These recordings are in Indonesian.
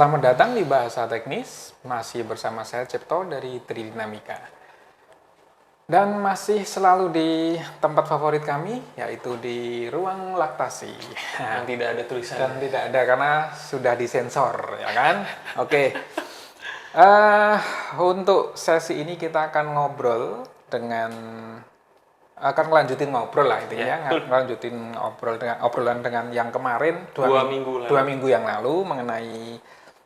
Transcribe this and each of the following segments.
Selamat datang di Bahasa Teknis, masih bersama saya Cipto dari Tridinamika. Dan masih selalu di tempat favorit kami, yaitu di ruang laktasi. Yang tidak ada tulisan. Dan tidak ada karena sudah disensor, ya kan? Oke. Untuk sesi ini kita akan ngobrol dengan akan ngelanjutin ngobrol lah intinya, ngelanjutin obrolan dengan yang kemarin Dua minggu yang lalu mengenai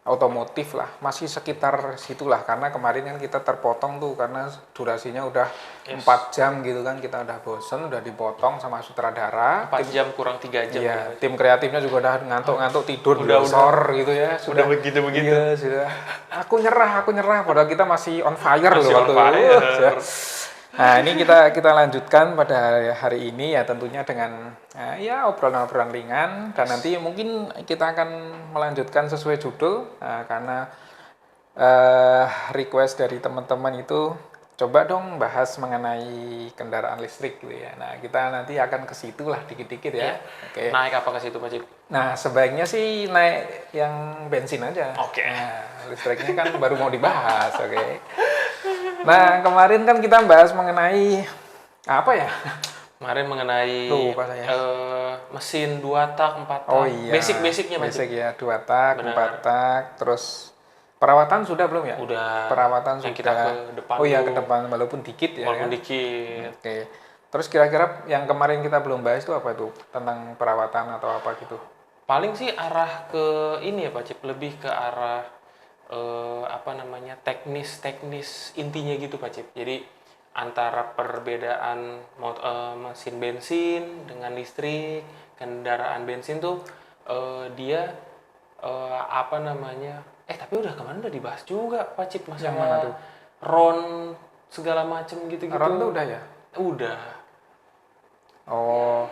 otomotif lah, masih sekitar situlah karena kemarin kan kita terpotong tuh karena durasinya udah 4 jam gitu kan, kita udah bosen, udah dipotong sama sutradara 4 jam kurang 3 jam ya, tim kreatifnya juga udah ngantuk-ngantuk tidur udah gitu ya, sudah begitu-begitu iya, sudah aku nyerah padahal kita masih on fire masih loh on fire. Nah, ini kita lanjutkan pada hari ini ya tentunya dengan ya obrolan-obrolan ringan dan nanti mungkin kita akan melanjutkan sesuai judul karena request dari teman-teman itu coba dong bahas mengenai kendaraan listrik gitu ya. Nah, kita nanti akan ke situ lah dikit-dikit ya. Oke. Naik apa ke situ, Pak Cip? Nah, sebaiknya sih naik yang bensin aja. Oke. Nah, listriknya kan baru mau dibahas, oke. Nah, kemarin kan kita bahas mengenai apa ya? Kemarin mengenai mesin 2 tak, 4 tak. Oh iya. Basic-basicnya, Pak Cip. Basic ya, 2 tak, 4 tak, terus perawatan sudah belum ya? Udah. Perawatan yang sudah. kita ke depan. Oh iya, ke depan walaupun dikit ya. Walaupun kan? dikit. Oke. Terus kira-kira yang kemarin kita belum bahas itu apa itu? Tentang perawatan atau apa gitu? Paling sih arah ke ini ya, Pak Cip, lebih ke arah teknis intinya gitu, Pak Cip. Jadi antara perbedaan mesin bensin dengan listrik, kendaraan bensin tuh dia tapi kemarin udah dibahas juga, Pak Cip, masalah RON segala macem gitu-gitu. RON tuh udah ya? Udah. Oh.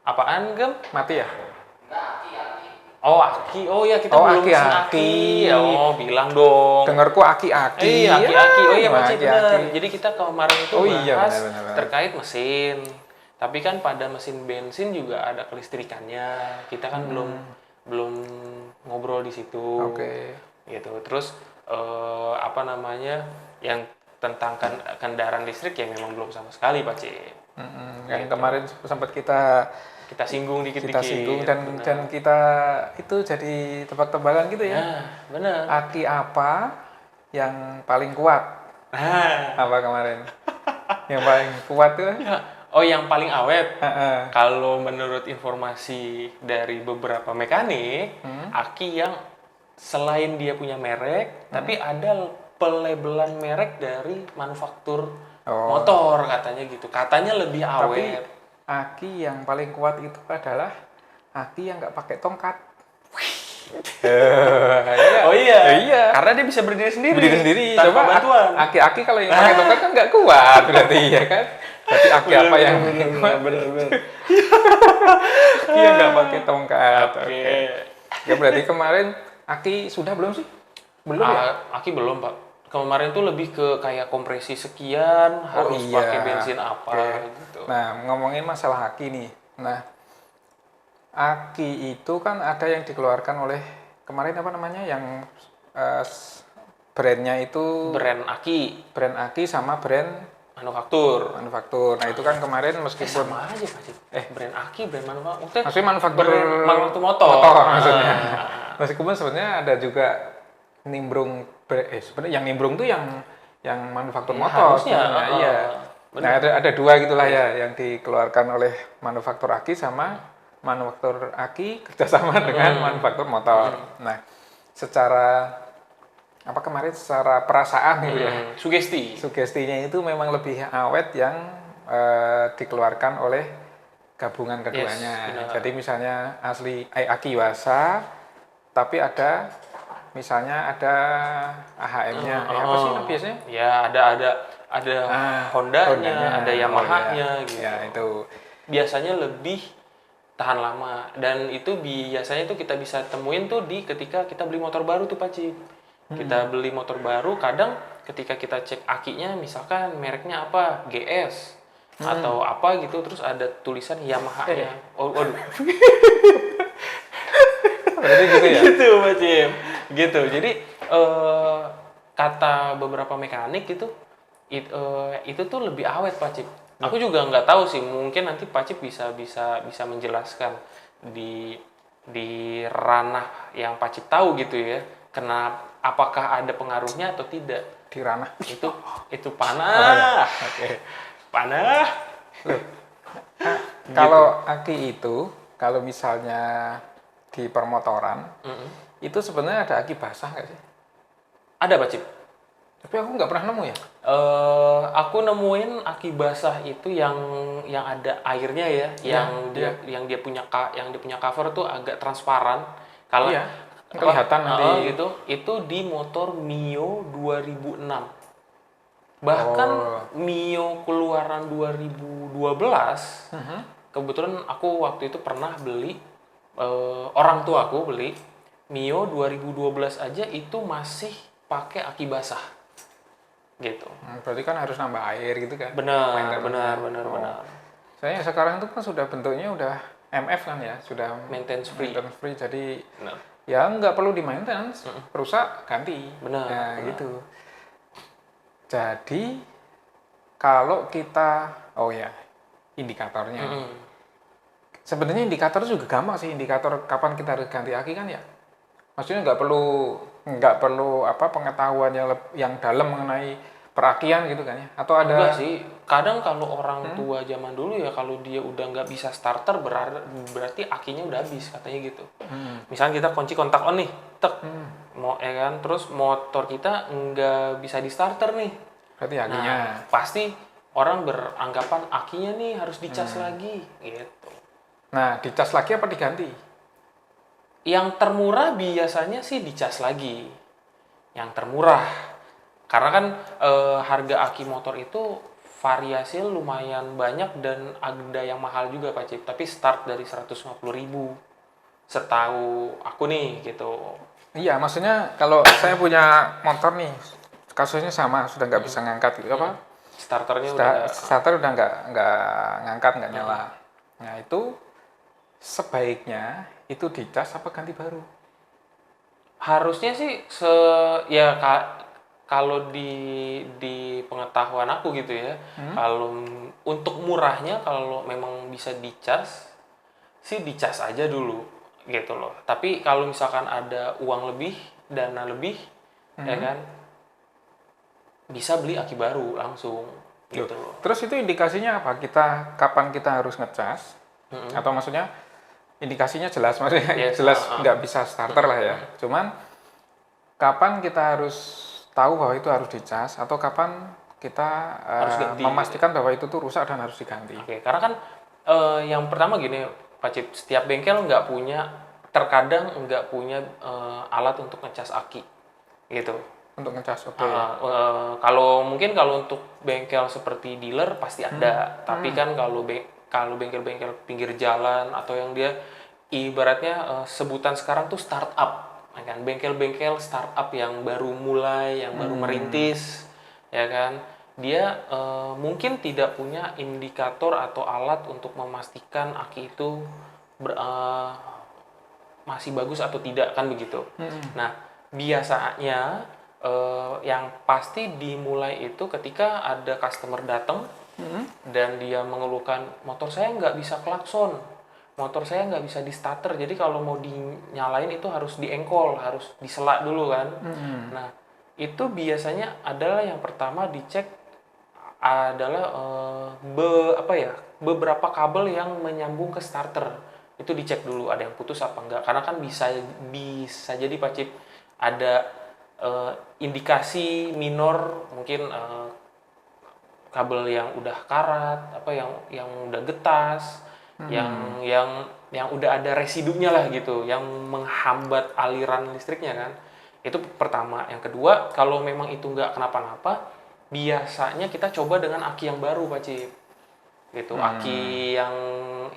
Apaan, Gem? Mati ya? Oh, aki. Oh ya, kita belum aki. Oh, bilang dong. Dengarku aki-aki. Iya, aki-aki. Oh iya, Pak Cip, benar. Aki. Jadi kita kemarin itu bahas benar. terkait mesin. Tapi kan pada mesin bensin juga ada kelistrikannya. Kita kan belum ngobrol di situ. Oke. Gitu. Terus yang tentang kendaraan listrik ya memang belum sama sekali, Pak Cip. Yang kemarin sempat kita singgung dikit-dikit. Kita singgung dan kita itu jadi tebak-tebakan gitu ya. Nah, benar. Aki apa yang paling kuat? Apa kemarin? Yang paling kuat tuh? Oh, yang paling awet. Kalau menurut informasi dari beberapa mekanik, aki yang selain dia punya merek, tapi ada pelabelan merek dari manufaktur motor katanya gitu. Katanya lebih awet. Tapi aki yang paling kuat itu adalah aki yang nggak pakai tongkat. Oh iya. Iya. Karena dia bisa berdiri sendiri. Coba bantuan. Aki-aki kalau yang pakai tongkat kan nggak kuat berarti ya kan. Berarti aki apa yang kuat? Bener. Aki yang nggak pakai tongkat. Oke. Ya berarti kemarin aki sudah belum sih? Belum ya? Aki belum, Pak. Kemarin tuh lebih ke kayak kompresi sekian, harus pakai bensin apa gitu. Nah, ngomongin masalah aki nih. Nah, aki itu kan ada yang dikeluarkan oleh kemarin apa namanya yang brandnya itu brand aki sama brand manufaktur. Nah, itu kan kemarin meskipun sama aja, Pak Cip. Brand aki, brand manufaktur. Maksudnya manufaktur motor maksudnya. Meskipun sebenarnya ada juga nimbrung sebenarnya yang nimbrung tuh yang manufaktur motor harusnya, iya. Nah, ada dua gitulah ya yang dikeluarkan oleh manufaktur aki sama manufaktur aki kerjasama dengan manufaktur motor. Nah, secara perasaan gitu ya. Sugestinya itu memang lebih awet yang dikeluarkan oleh gabungan keduanya. Jadi misalnya aki Iwasa tapi misalnya ada AHM-nya, apa sih biasanya? Ya ada Honda-nya, ada Yamaha-nya gitu. Ya itu. Biasanya lebih tahan lama dan itu biasanya tuh kita bisa temuin tuh ketika kita beli motor baru tuh, Pak Cip. Kita beli motor baru, kadang ketika kita cek akinya misalkan mereknya apa, GS atau apa gitu, terus ada tulisan Yamaha-nya. Waduh. Berarti gitu ya? Gitu Pak Cip. Gitu. Jadi kata beberapa mekanik itu tuh lebih awet Pak Cip. Aku juga nggak tahu sih, mungkin nanti Pak Cip bisa menjelaskan di ranah yang Pak Cip tahu gitu ya. Apakah ada pengaruhnya atau tidak? Di ranah Itu panah. Oke. Panah. Kalau aki itu, kalau misalnya di permotoran, itu sebenarnya ada aki basah nggak sih? Ada Pak Cip. Tapi aku nggak pernah nemu ya. Aku nemuin aki basah itu yang ada airnya ya, yang dia punya cover tuh agak transparan. Kalau kelihatan nanti itu di motor Mio 2006. Bahkan Mio keluaran 2012, kebetulan aku waktu itu pernah beli, orang tua aku beli Mio 2012 aja itu masih pakai aki basah. Gitu. Berarti kan harus nambah air gitu kan? Benar. Soalnya sekarang itu kan sudah bentuknya udah MF kan ya, sudah maintenance free. Jadi ya nggak perlu di maintenance, rusak ganti. Benar. Gitu. Jadi kalau kita, indikatornya. Sebenarnya indikator juga gampang sih, indikator kapan kita harus ganti aki kan ya. Maksudnya nggak perlu pengetahuan yang dalam mengenai perakian gitu kan ya, atau ada? Enggak sih, kadang kalau orang tua zaman dulu ya, kalau dia udah nggak bisa starter berarti akinya udah habis katanya gitu. Misalnya kita kunci kontak on nih, mau kan, terus motor kita nggak bisa di starter nih, berarti akinya. Pasti orang beranggapan akinya nih harus dicas lagi gitu. Nah, dicas lagi apa diganti? Yang termurah biasanya sih dicas lagi. Yang termurah. Karena kan harga aki motor itu variasi lumayan banyak dan ada yang mahal juga Pak Cip. Tapi start dari 150.000. Setahu aku nih gitu. Iya, maksudnya kalau saya punya motor nih, kasusnya sama, sudah nggak bisa ngangkat gitu apa? Starter udah nggak ngangkat, nggak nyala. Nah, itu sebaiknya itu dicas apa ganti baru? Harusnya sih kalau di pengetahuan aku gitu ya, kalau untuk murahnya kalau memang bisa dicas sih dicas aja dulu gitu loh. Tapi kalau misalkan ada uang lebih, dana lebih, ya kan, bisa beli aki baru langsung gitu loh. Terus itu indikasinya apa? Kapan kita harus ngecas? Atau maksudnya indikasinya jelas, maksudnya jelas nggak bisa starter lah ya. Cuman kapan kita harus tahu bahwa itu harus dicas, atau kapan kita harus memastikan bahwa itu tuh rusak dan harus diganti? Oke, karena kan yang pertama gini Pak Cip, setiap bengkel terkadang nggak punya alat untuk ngecas aki gitu. Untuk ngecas, oke. Kalau untuk bengkel seperti dealer pasti ada, tapi kan kalau bengkel-bengkel pinggir jalan atau yang dia ibaratnya sebutan sekarang tuh startup, kan, bengkel-bengkel startup yang baru mulai, yang baru merintis, ya kan, dia mungkin tidak punya indikator atau alat untuk memastikan aki itu masih bagus atau tidak, kan begitu. Nah, biasanya yang pasti dimulai itu ketika ada customer datang dan dia mengeluhkan, motor saya nggak bisa klakson, motor saya nggak bisa di starter, jadi kalau mau dinyalain itu harus diengkol, harus diselak dulu kan. Nah, itu biasanya adalah yang pertama dicek adalah beberapa kabel yang menyambung ke starter, itu dicek dulu ada yang putus apa enggak, karena kan bisa jadi Pak Cip ada indikasi minor, mungkin kabel yang udah karat, yang udah getas, yang udah ada residunya lah gitu, yang menghambat aliran listriknya kan. Itu pertama. Yang kedua, kalau memang itu nggak kenapa-napa, biasanya kita coba dengan aki yang baru Pak Cip. Gitu, aki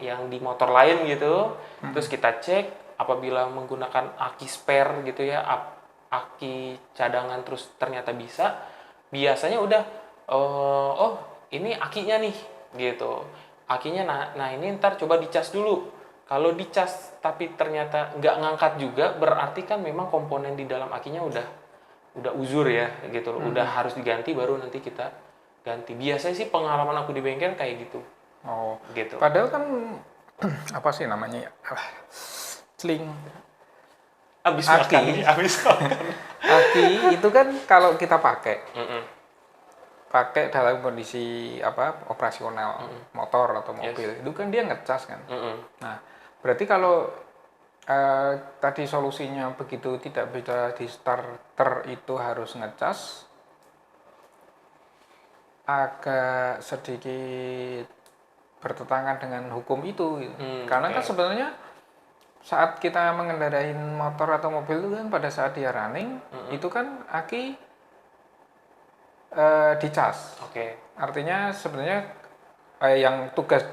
yang di motor lain gitu. Terus kita cek, apabila menggunakan aki spare gitu ya, aki cadangan terus ternyata bisa, biasanya udah ini akinya nih gitu, akinya nah ini ntar coba dicas dulu Kalau dicas tapi ternyata nggak ngangkat juga, berarti kan memang komponen di dalam akinya udah uzur ya gitu loh. Udah harus diganti baru nanti kita ganti. Biasanya sih pengalaman aku di bengkel kayak gitu. Oh, gitu. Padahal kan apa sih namanya ya? Sling. Habis makan. Aki itu kan kalau kita pakai dalam kondisi operasional motor atau mobil, itu kan dia ngecas kan. Nah, berarti kalau tadi solusinya begitu tidak bisa di starter itu harus ngecas, agak sedikit bertentangan dengan hukum itu gitu. Karena kan sebenarnya saat kita mengendarai motor atau mobil itu kan pada saat dia running itu kan aki dicas. Artinya sebenarnya yang tugas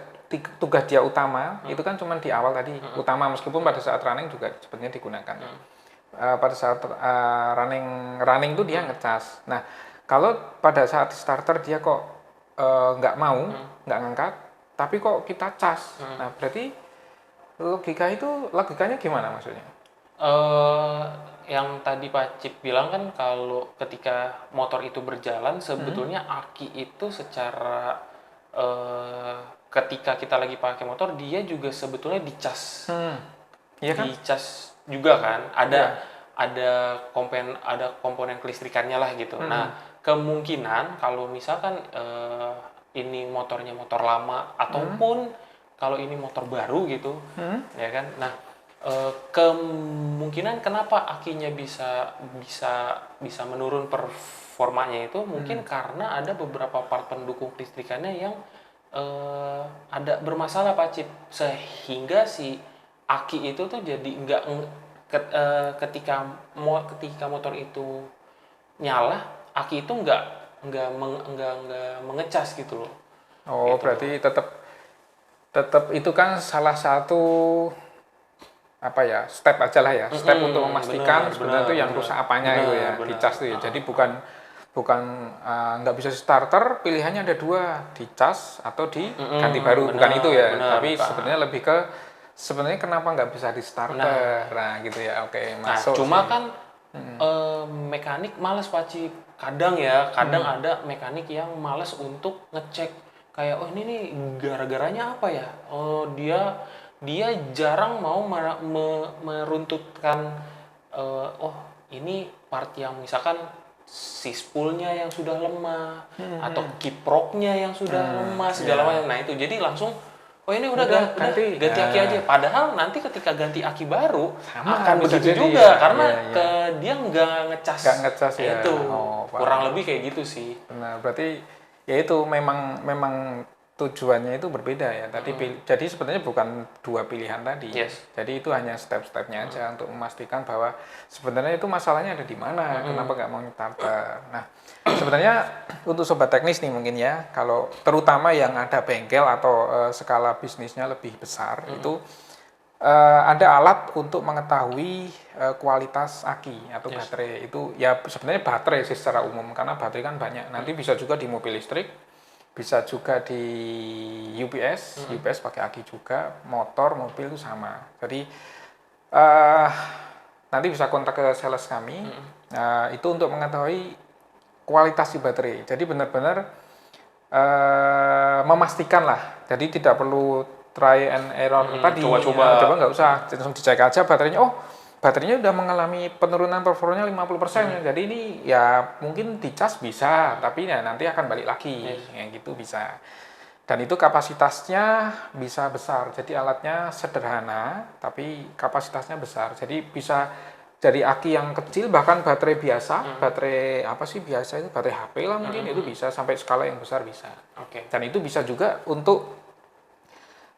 dia utama itu kan cuma di awal tadi utama, meskipun pada saat running juga sebenarnya digunakan. Pada saat running itu dia ngecas. Nah, kalau pada saat starter dia kok nggak mau, nggak ngangkat, tapi kok kita cas. Nah, berarti logikanya gimana maksudnya? Yang tadi Pak Cip bilang kan kalau ketika motor itu berjalan sebetulnya aki itu secara ketika kita lagi pakai motor dia juga sebetulnya dicas. Iya kan? Dicas juga kan? Ada komponen kelistrikannya lah gitu. Nah, kemungkinan kalau misalkan ini motornya motor lama ataupun kalau ini motor baru gitu, ya kan? Nah, kemungkinan kenapa akinya bisa menurun performanya itu mungkin karena ada beberapa part pendukung kelistrikannya yang ada bermasalah Pak Cip, sehingga si aki itu tuh jadi ketika motor itu nyala, aki itu nggak mengecas gitu loh. Oh, gitu. Berarti tetap itu kan salah satu step aja lah ya, step untuk memastikan sebenarnya itu yang rusak apanya itu ya, dicas itu ya. Jadi bukan nggak bisa starter, pilihannya ada dua, dicas atau diganti baru, bukan itu ya. Tapi sebenarnya lebih ke sebenarnya kenapa nggak bisa di starter, nah gitu ya. Oke, masuk. Nah, cuma sih. Kan mekanik malas Pak Cip. Kadang ada mekanik yang malas untuk ngecek kayak ini nih gara-garanya apa ya? Dia jarang mau meruntutkan ini part yang misalkan si spoolnya yang sudah lemah atau kiproknya yang sudah lemah segala macam. Nah itu jadi langsung ini udah ganti aki aja. Padahal nanti ketika ganti aki baru akan begitu juga karena dia nggak ngecas ya. Itu kurang lebih kayak gitu sih. Benar, berarti ya itu memang tujuannya itu berbeda ya. Jadi sebenarnya bukan dua pilihan tadi. Jadi itu hanya step-stepnya aja untuk memastikan bahwa sebenarnya itu masalahnya ada di mana, kenapa nggak mau starter. Nah, sebenarnya untuk sobat teknis nih mungkin ya, kalau terutama yang ada bengkel atau skala bisnisnya lebih besar itu ada alat untuk mengetahui kualitas aki atau baterai. Itu ya sebenarnya baterai sih secara umum, karena baterai kan banyak. Nanti bisa juga di mobil listrik, bisa juga di UPS pakai aki juga, motor, mobil itu sama. Jadi nanti bisa kontak ke sales kami, itu untuk mengetahui kualitas di baterai. Jadi benar-benar memastikan lah. Jadi tidak perlu try and error tadi. Coba nggak usah, langsung dicek aja baterainya. Baterainya udah mengalami penurunan performanya 50%. Jadi ini ya mungkin dicas bisa, tapi ya nanti akan balik lagi. Yang gitu bisa. Dan itu kapasitasnya bisa besar. Jadi alatnya sederhana, tapi kapasitasnya besar. Jadi bisa dari aki yang kecil, bahkan baterai biasa, baterai biasa itu, baterai HP lah mungkin, itu bisa sampai skala yang besar bisa. Dan itu bisa juga untuk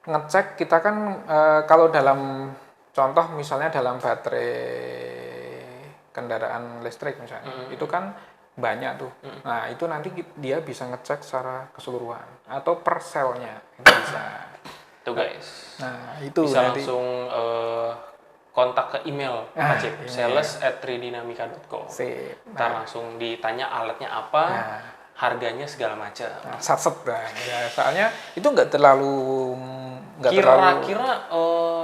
ngecek kita kan kalau dalam contoh misalnya dalam baterai kendaraan listrik misalnya, itu kan banyak tuh. Nah itu nanti dia bisa ngecek secara keseluruhan atau per selnya itu bisa. Tuh guys. Nah itu bisa nanti langsung kontak ke email Pak Cip, sales@tridinamika.co. Ntar langsung ditanya alatnya apa, harganya segala macam. Satset ya, soalnya itu nggak terlalu kira-kira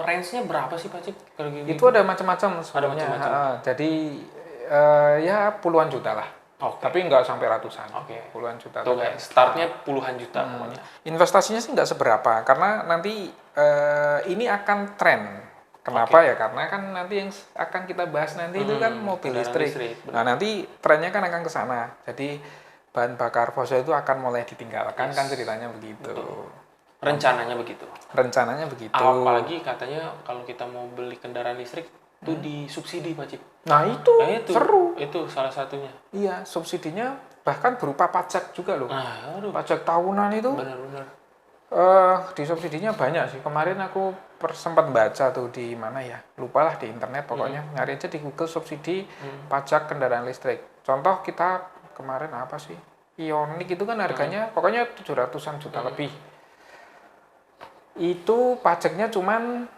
range-nya berapa sih Pak Cip? Itu ada macam-macam sebenarnya. Jadi ya puluhan juta lah. Tapi nggak sampai ratusan. Puluhan juta. Tuh, startnya puluhan juta pokoknya. Investasinya sih nggak seberapa, karena nanti ini akan tren. Kenapa ya? Karena kan nanti yang akan kita bahas nanti itu kan mobil listrik. Nah nanti trennya kan akan ke sana. Jadi bahan bakar fosil itu akan mulai ditinggalkan, kan ceritanya begitu. Rencananya begitu. Apalagi katanya kalau kita mau beli kendaraan listrik itu disubsidi Pak Cip. Nah itu seru. Itu salah satunya. Iya, subsidinya bahkan berupa pajak juga loh. Pajak tahunan itu. Benar-benar. Di subsidinya banyak sih. Kemarin aku sempat baca tuh di mana ya, lupa lah, di internet pokoknya. Nyari aja di Google subsidi pajak kendaraan listrik. Contoh kita kemarin apa sih? Ioniq itu kan harganya pokoknya 700-an juta lebih. Itu pajaknya cuman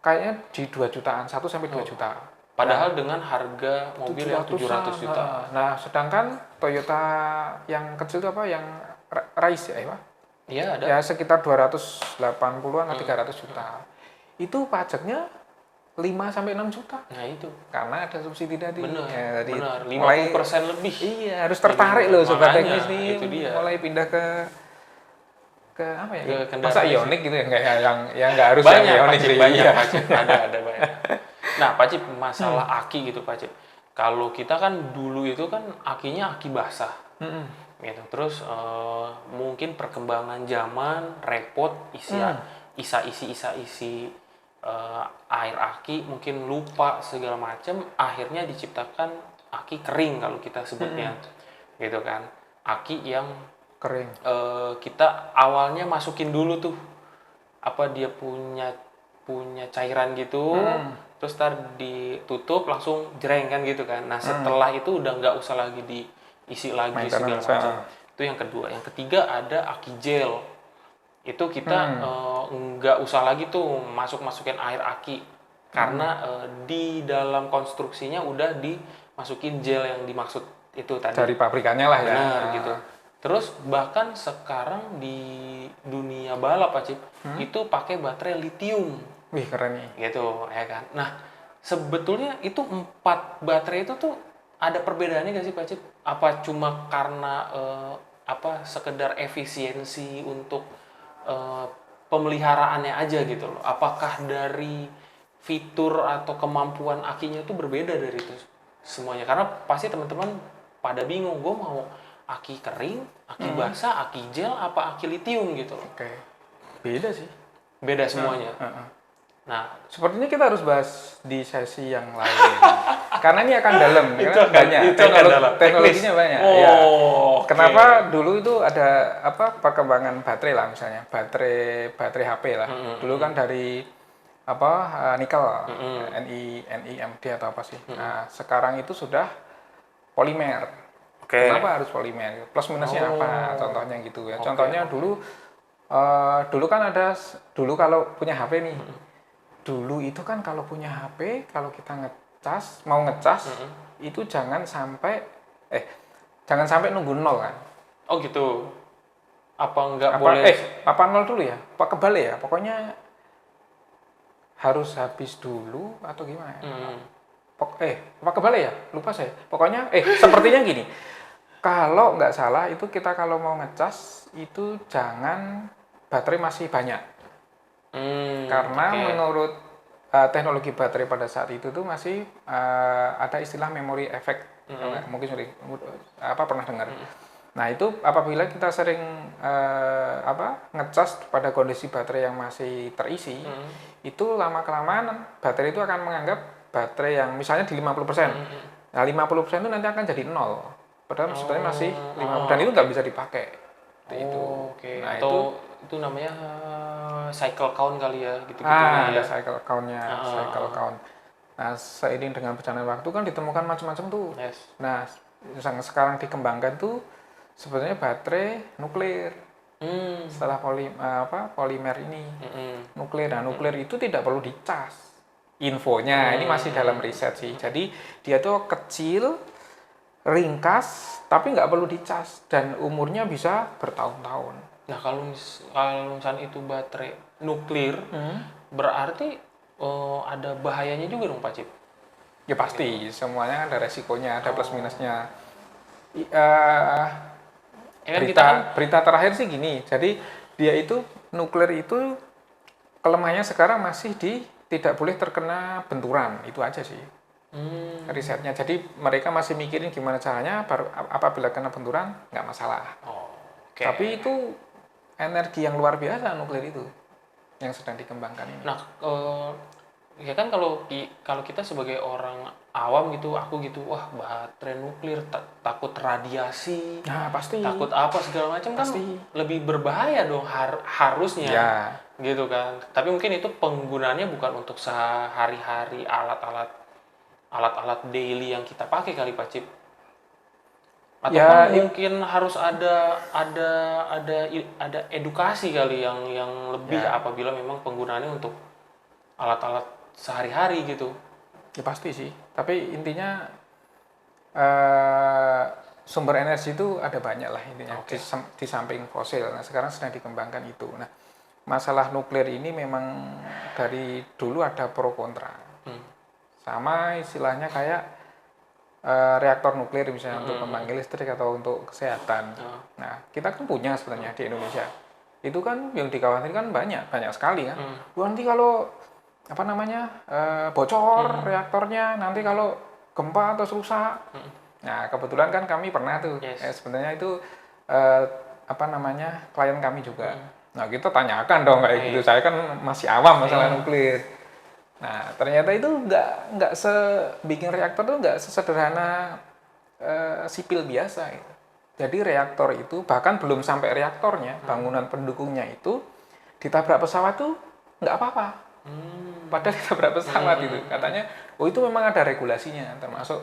kayaknya di 2 jutaan, 1 sampai 2 juta. Padahal dengan harga mobil yang 700 juta. Nah, sedangkan Toyota yang kecil itu apa? Yang Rise ya, Pak? Iya, ada. Ya sekitar 280-an atau 300 juta. Itu pajaknya 5 sampai 6 juta. Nah, itu. Karena ada subsidi tadi. Benar. 50% lebih. Iya, harus tertarik loh sobat teknis nih. Itu dia. Mulai pindah ke apa ya? Masa Ioniq gitu ya, enggak yang enggak harus banyak, Ioniq sih. Banyak, Pak Cip. Ada banyak. Nah, Pak Cip, masalah aki gitu, Pak Cip. Kalau kita kan dulu itu kan akinya aki basah. Gitu. Terus mungkin perkembangan zaman repot isi air aki, mungkin lupa segala macam, akhirnya diciptakan aki kering kalau kita sebutnya. Gitu kan. Aki yang kering. Kita awalnya masukin dulu tuh apa dia punya cairan gitu, terus ditutup langsung jreng kan gitu kan. Nah setelah itu udah nggak usah lagi diisi lagi segala macam. Itu yang kedua. Yang ketiga ada aki gel. Itu kita nggak usah lagi tuh masukin air aki karena di dalam konstruksinya udah dimasukin gel yang dimaksud itu tadi. Dari pabrikannya lah ya. Benar gitu. Terus bahkan sekarang di dunia balap Pak Cip itu pakai baterai lithium. Wih keren nih. Gitu ya kan. Nah sebetulnya itu 4 baterai itu tuh ada perbedaannya nggak sih Pak Cip? Apa cuma karena sekedar efisiensi untuk pemeliharaannya aja gitu loh? Apakah dari fitur atau kemampuan akinya itu berbeda dari itu semuanya? Karena pasti teman-teman pada bingung, gue mau aki kering, aki basah, aki gel, apa aki lithium gitu loh. Oke. Beda sih. Beda semuanya. Nah, sepertinya kita harus bahas di sesi yang lain. Karena ini akan dalam, karena banyak. Teknologinya banyak. Ya. Kenapa dulu itu ada perkembangan baterai lah misalnya, baterai HP lah. Dulu kan dari nikel, NiMd atau apa sih. Nah, sekarang itu sudah polimer. Kenapa harus polimer? Plus minusnya apa? Contohnya gitu ya. Contohnya dulu kan kalau punya HP nih. Dulu itu kan kalau punya HP, kalau kita mau ngecas, itu jangan sampai nunggu nol kan. Oh gitu. Apa nggak boleh? Apa nol dulu ya? Apa kebalik ya? Pokoknya harus habis dulu atau gimana ya? Apa kebalik ya? Lupa saya. Pokoknya sepertinya gini. Kalau nggak salah itu kita kalau mau ngecas itu jangan baterai masih banyak. Karena menurut teknologi baterai pada saat itu tuh masih ada istilah memory effect. Mungkin pernah dengar. Nah itu apabila kita sering ngecas pada kondisi baterai yang masih terisi, itu lama-kelamaan baterai itu akan menganggap baterai yang misalnya di 50%. Nah 50% itu nanti akan jadi 0. Padahal sebenarnya masih 50 dan itu nggak bisa dipakai. Nah, itu namanya cycle count kali ya gitu-gitu. Ada cycle count-nya, cycle count. Nah, seiring dengan berjalannya waktu kan ditemukan macam-macam tuh. Nah, yang sekarang dikembangkan tuh sebenarnya baterai nuklir. Setelah polimer ini. Nuklir. Nah, nuklir itu tidak perlu dicas. Infonya ini masih dalam riset sih. Jadi dia tuh kecil, ringkas, tapi nggak perlu dicas dan umurnya bisa bertahun-tahun. Nah kalau misalnya itu baterai nuklir, Berarti ada bahayanya juga dong Pak Cip? Ya pasti, semuanya ada resikonya, ada plus minusnya. Ya kan kita kan Berita terakhir sih gini, jadi dia itu nuklir itu kelemahannya sekarang masih di tidak boleh terkena benturan, itu aja sih risetnya. Jadi mereka masih mikirin gimana caranya apabila kena benturan nggak masalah. Tapi itu energi yang luar biasa nuklir itu yang sedang dikembangkan ini. Nah, ya kan kalau kita sebagai orang awam gitu, aku gitu, wah baterai nuklir takut radiasi, Nah pasti takut apa segala macam kan lebih berbahaya dong harusnya, ya. Gitu kan. Tapi mungkin itu penggunaannya bukan untuk sehari-hari alat-alat daily yang kita pakai kali Pak Cip. Atau ya, mungkin harus ada edukasi kali yang lebih apabila memang penggunaannya untuk alat-alat sehari-hari gitu. Ya pasti sih. Tapi intinya sumber energi itu ada banyak lah intinya di samping fosil. Nah sekarang sedang dikembangkan itu. Nah masalah nuklir ini memang dari dulu ada pro kontra. Sama istilahnya kayak reaktor nuklir misalnya untuk pembangkit listrik atau untuk kesehatan. Nah kita kan punya sebenarnya di Indonesia. Itu kan yang dikhawatirkan banyak sekali kan. Nanti kalau bocor reaktornya, nanti kalau gempa atau rusak. Nah kebetulan kan kami pernah tuh sebenarnya itu klien kami juga. Nah kita tanyakan dong kayak gitu. Saya kan masih awam masalah nuklir. Nah ternyata itu nggak bikin reaktor tuh nggak sesederhana sipil biasa gitu. Jadi reaktor itu bahkan belum sampai reaktornya, bangunan pendukungnya itu ditabrak pesawat tuh nggak apa-apa. Padahal ditabrak pesawat itu katanya, itu memang ada regulasinya, termasuk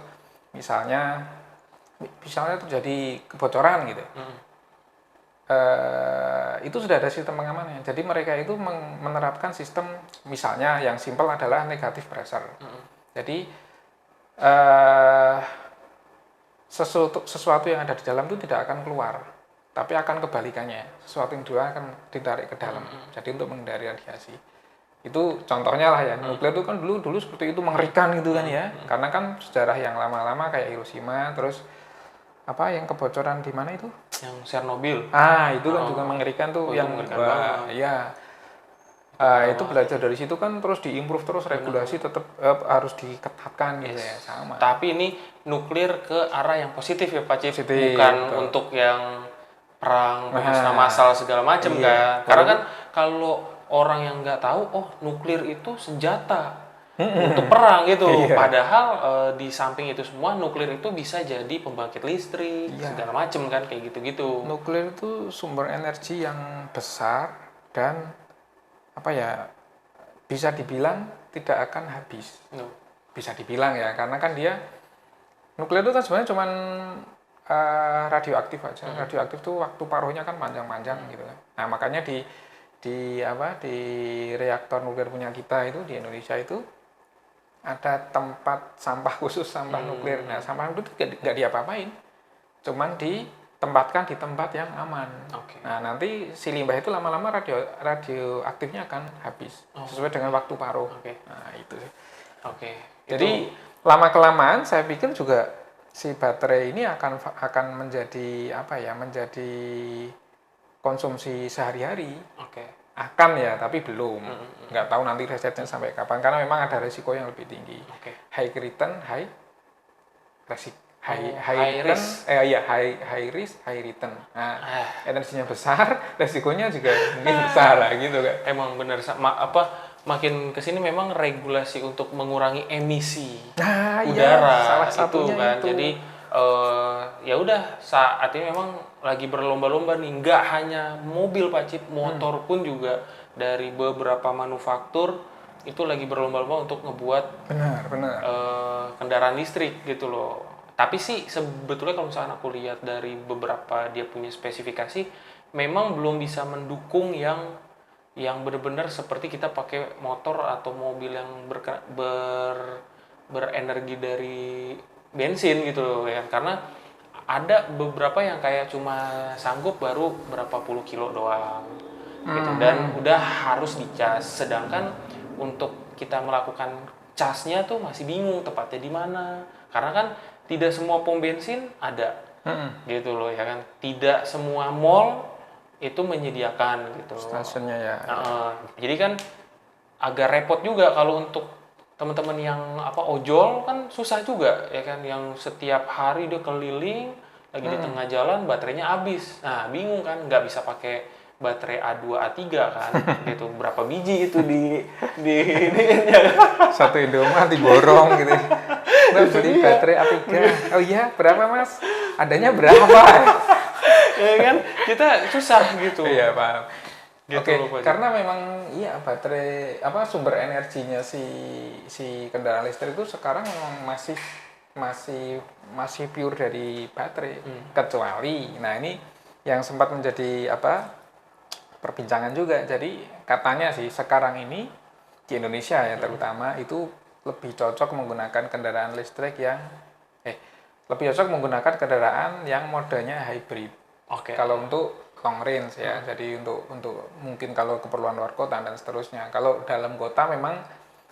misalnya terjadi kebocoran gitu. Itu sudah ada sistem pengamanannya. Jadi mereka itu menerapkan sistem, misalnya yang simpel adalah negative pressure. Jadi sesuatu yang ada di dalam itu tidak akan keluar, tapi akan kebalikannya. Sesuatu yang di luar akan ditarik ke dalam. Jadi untuk menghindari radiasi. Itu contohnya lah ya. Nuklir itu kan dulu seperti itu, mengerikan gitu kan ya. Karena kan sejarah yang lama-lama kayak Hiroshima, terus yang kebocoran di mana itu? Yang Chernobyl. Itu kan juga mengerikan tuh, yang itu belajar dari situ kan, terus diimprove terus, regulasi tetap harus diketatkan gitu ya, sama. Tapi ini nuklir ke arah yang positif ya Pak Cip, bukan untuk yang perang, pemusnah massal segala macam kan. Karena kan kalau orang yang nggak tahu, nuklir itu senjata untuk perang gitu. Padahal di samping itu semua, nuklir itu bisa jadi pembangkit listrik segala macam kan, kayak gitu-gitu. Nuklir itu sumber energi yang besar dan bisa dibilang tidak akan habis. Bisa dibilang ya, karena kan dia nuklir itu kan sebenarnya cuman radioaktif aja. Radioaktif tuh waktu paruhnya kan panjang-panjang gitu kan. Nah makanya di reaktor nuklir punya kita itu di Indonesia itu ada tempat sampah khusus, sampah nuklir. Nah sampah nuklir itu nggak diapa-apain, cuman ditempatkan di tempat yang aman. Nah nanti si limbah itu lama-lama radioaktifnya akan habis sesuai dengan waktu paruh. Nah itu. Jadi lama-kelamaan saya pikir juga si baterai ini akan menjadi menjadi konsumsi sehari-hari. Akan ya, tapi belum. Nggak tahu nanti risetnya sampai kapan, karena memang ada risiko yang lebih tinggi. High return, high risk. High risk, high return. Nah, energinya besar, resikonya juga mungkin besar lah gitu kan. Emang benar, makin kesini memang regulasi untuk mengurangi emisi udara salah satunya itu kan. Jadi ya udah, saat ini memang lagi berlomba-lomba nih, nggak hanya mobil Pak Cip, motor pun juga dari beberapa manufaktur itu lagi berlomba-lomba untuk ngebuat kendaraan listrik gitu loh. Tapi sih sebetulnya kalau misalkan aku lihat dari beberapa dia punya spesifikasi, memang belum bisa mendukung yang benar-benar seperti kita pakai motor atau mobil yang berenergi dari bensin gitu loh ya. Karena ada beberapa yang kayak cuma sanggup baru berapa puluh kilo doang gitu, dan udah harus dicas. Sedangkan untuk kita melakukan casnya tuh masih bingung tepatnya di mana. Karena kan tidak semua pom bensin ada. Gitu loh ya kan. Tidak semua mall itu menyediakan gitu. Stasiunnya ya. Jadi kan agak repot juga kalau untuk teman-teman yang ojol kan susah juga ya kan, yang setiap hari dia keliling lagi di tengah jalan baterainya habis. Nah, bingung kan, nggak bisa pakai baterai A2 A3 kan. Gitu. Berapa biji itu di ini satu Indomaret diborong gitu. Mbak beli baterai A3. Oh iya, berapa Mas? Adanya berapa? Ya kan, kita susah gitu. Iya, paham. Gitu. Oke, karena memang iya baterai sumber energinya si kendaraan listrik itu sekarang memang masih pure dari baterai. Kecuali nah ini yang sempat menjadi perbincangan juga. Jadi katanya sih sekarang ini di Indonesia ya terutama itu lebih cocok menggunakan kendaraan listrik yang lebih cocok menggunakan kendaraan yang modenya hybrid. Oke. Kalau untuk long range ya, jadi untuk mungkin kalau keperluan luar kota dan seterusnya. Kalau dalam kota memang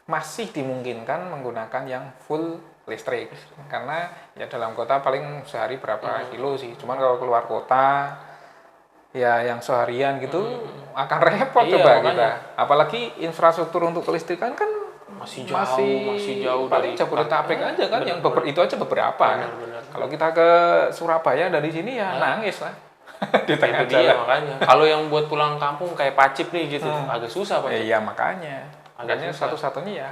masih dimungkinkan menggunakan yang full listrik, karena ya dalam kota paling sehari berapa kilo sih. Cuman kalau keluar kota ya yang seharian gitu akan repot coba kita. Apalagi infrastruktur untuk kelistrikan kan masih jauh paling dari Jabodetabek aja kan, yang itu aja beberapa. Benar. Kalau kita ke Surabaya dari sini ya nangis lah. Di tengah itu jalan. dia makanya. Kalau yang buat pulang kampung kayak Pacip nih gitu, agak susah Pak. Iya makanya. Makanya satu-satunya ya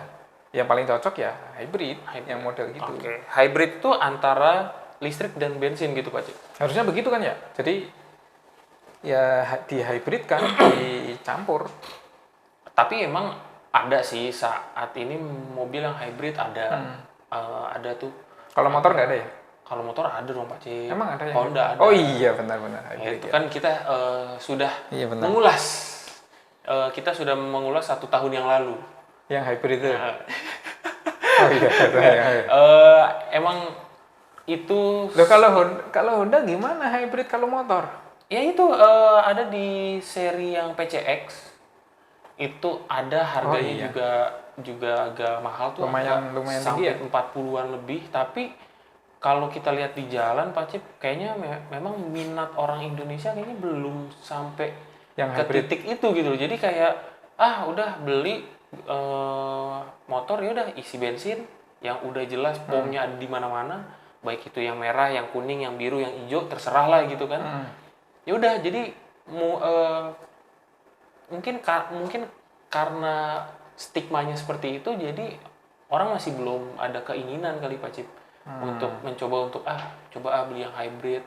yang paling cocok ya hybrid. Yang model gitu. Oke. Hybrid itu antara listrik dan bensin gitu Pak Cip. Harusnya begitu kan ya. Jadi ya di hybrid kan dicampur. Tapi emang ada sih saat ini mobil yang hybrid ada. Ada tuh. Kalau motor nggak ada ya? Kalau motor ada dong Pak Cip. Emang ada ya? Honda ada. Oh iya benar-benar hybrid. Itu kan kita sudah mengulas. Kita sudah mengulas 1 tahun yang lalu. Yang hybrid itu. Oh iya. Emang itu. Loh kalau Honda gimana hybrid kalau motor? Ya itu ada di seri yang PCX. Itu ada harganya juga agak mahal tuh. Lumayan sampai 40-an lebih, tapi kalau kita lihat di jalan Pak Cip, kayaknya memang minat orang Indonesia kayaknya belum sampai yang ke hybrid. titik itu gitu. Jadi kayak udah beli motor ya udah isi bensin yang udah jelas pomnya ada di mana-mana, baik itu yang merah, yang kuning, yang biru, yang hijau, terserah lah gitu kan. Ya udah jadi mungkin karena stigmanya seperti itu, jadi orang masih belum ada keinginan kali Pak Cip untuk mencoba untuk coba beli yang hybrid,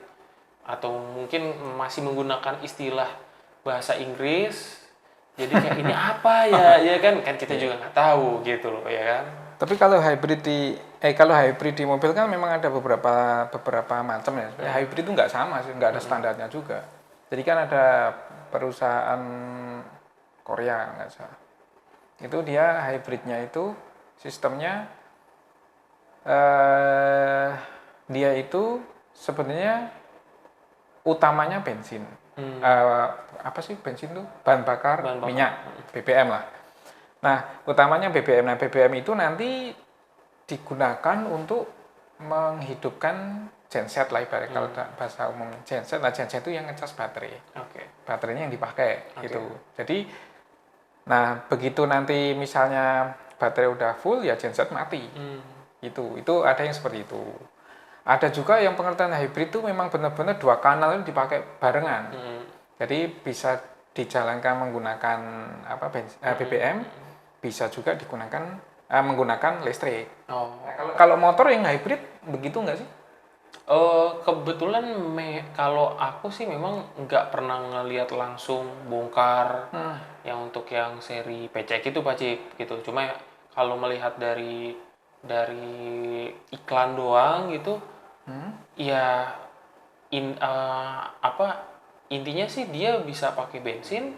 atau mungkin masih menggunakan istilah bahasa Inggris. Jadi kayak ini apa ya kan kita juga nggak tahu gitu loh ya kan. Tapi kalau hybrid di mobil kan memang ada beberapa macam ya. Hybrid itu nggak sama sih, nggak ada standarnya juga. Jadi kan ada perusahaan Korea nggak salah. Itu dia hybridnya itu sistemnya dia itu sebenarnya utamanya bensin. Apa sih bensin tuh? Bahan bakar minyak, BBM lah. Nah, utamanya BBM. Nah, BBM itu nanti digunakan untuk menghidupkan genset lah ibarat kalau bahasa umum genset. Nah, genset itu yang ngecas baterai. Baterainya yang dipakai gitu. Jadi nah, begitu nanti misalnya baterai udah full ya genset mati. Itu ada yang seperti itu. Ada juga yang pengertian hybrid itu memang benar-benar 2 kanal itu dipakai barengan. Jadi bisa dijalankan menggunakan BBM, bisa juga digunakan menggunakan listrik. Nah, kalau motor yang hybrid begitu nggak sih? Kebetulan kalau aku sih memang nggak pernah ngelihat langsung bongkar yang untuk yang seri PCX itu Pak Cip gitu. Cuma kalau melihat dari iklan doang gitu, ya intinya sih dia bisa pakai bensin,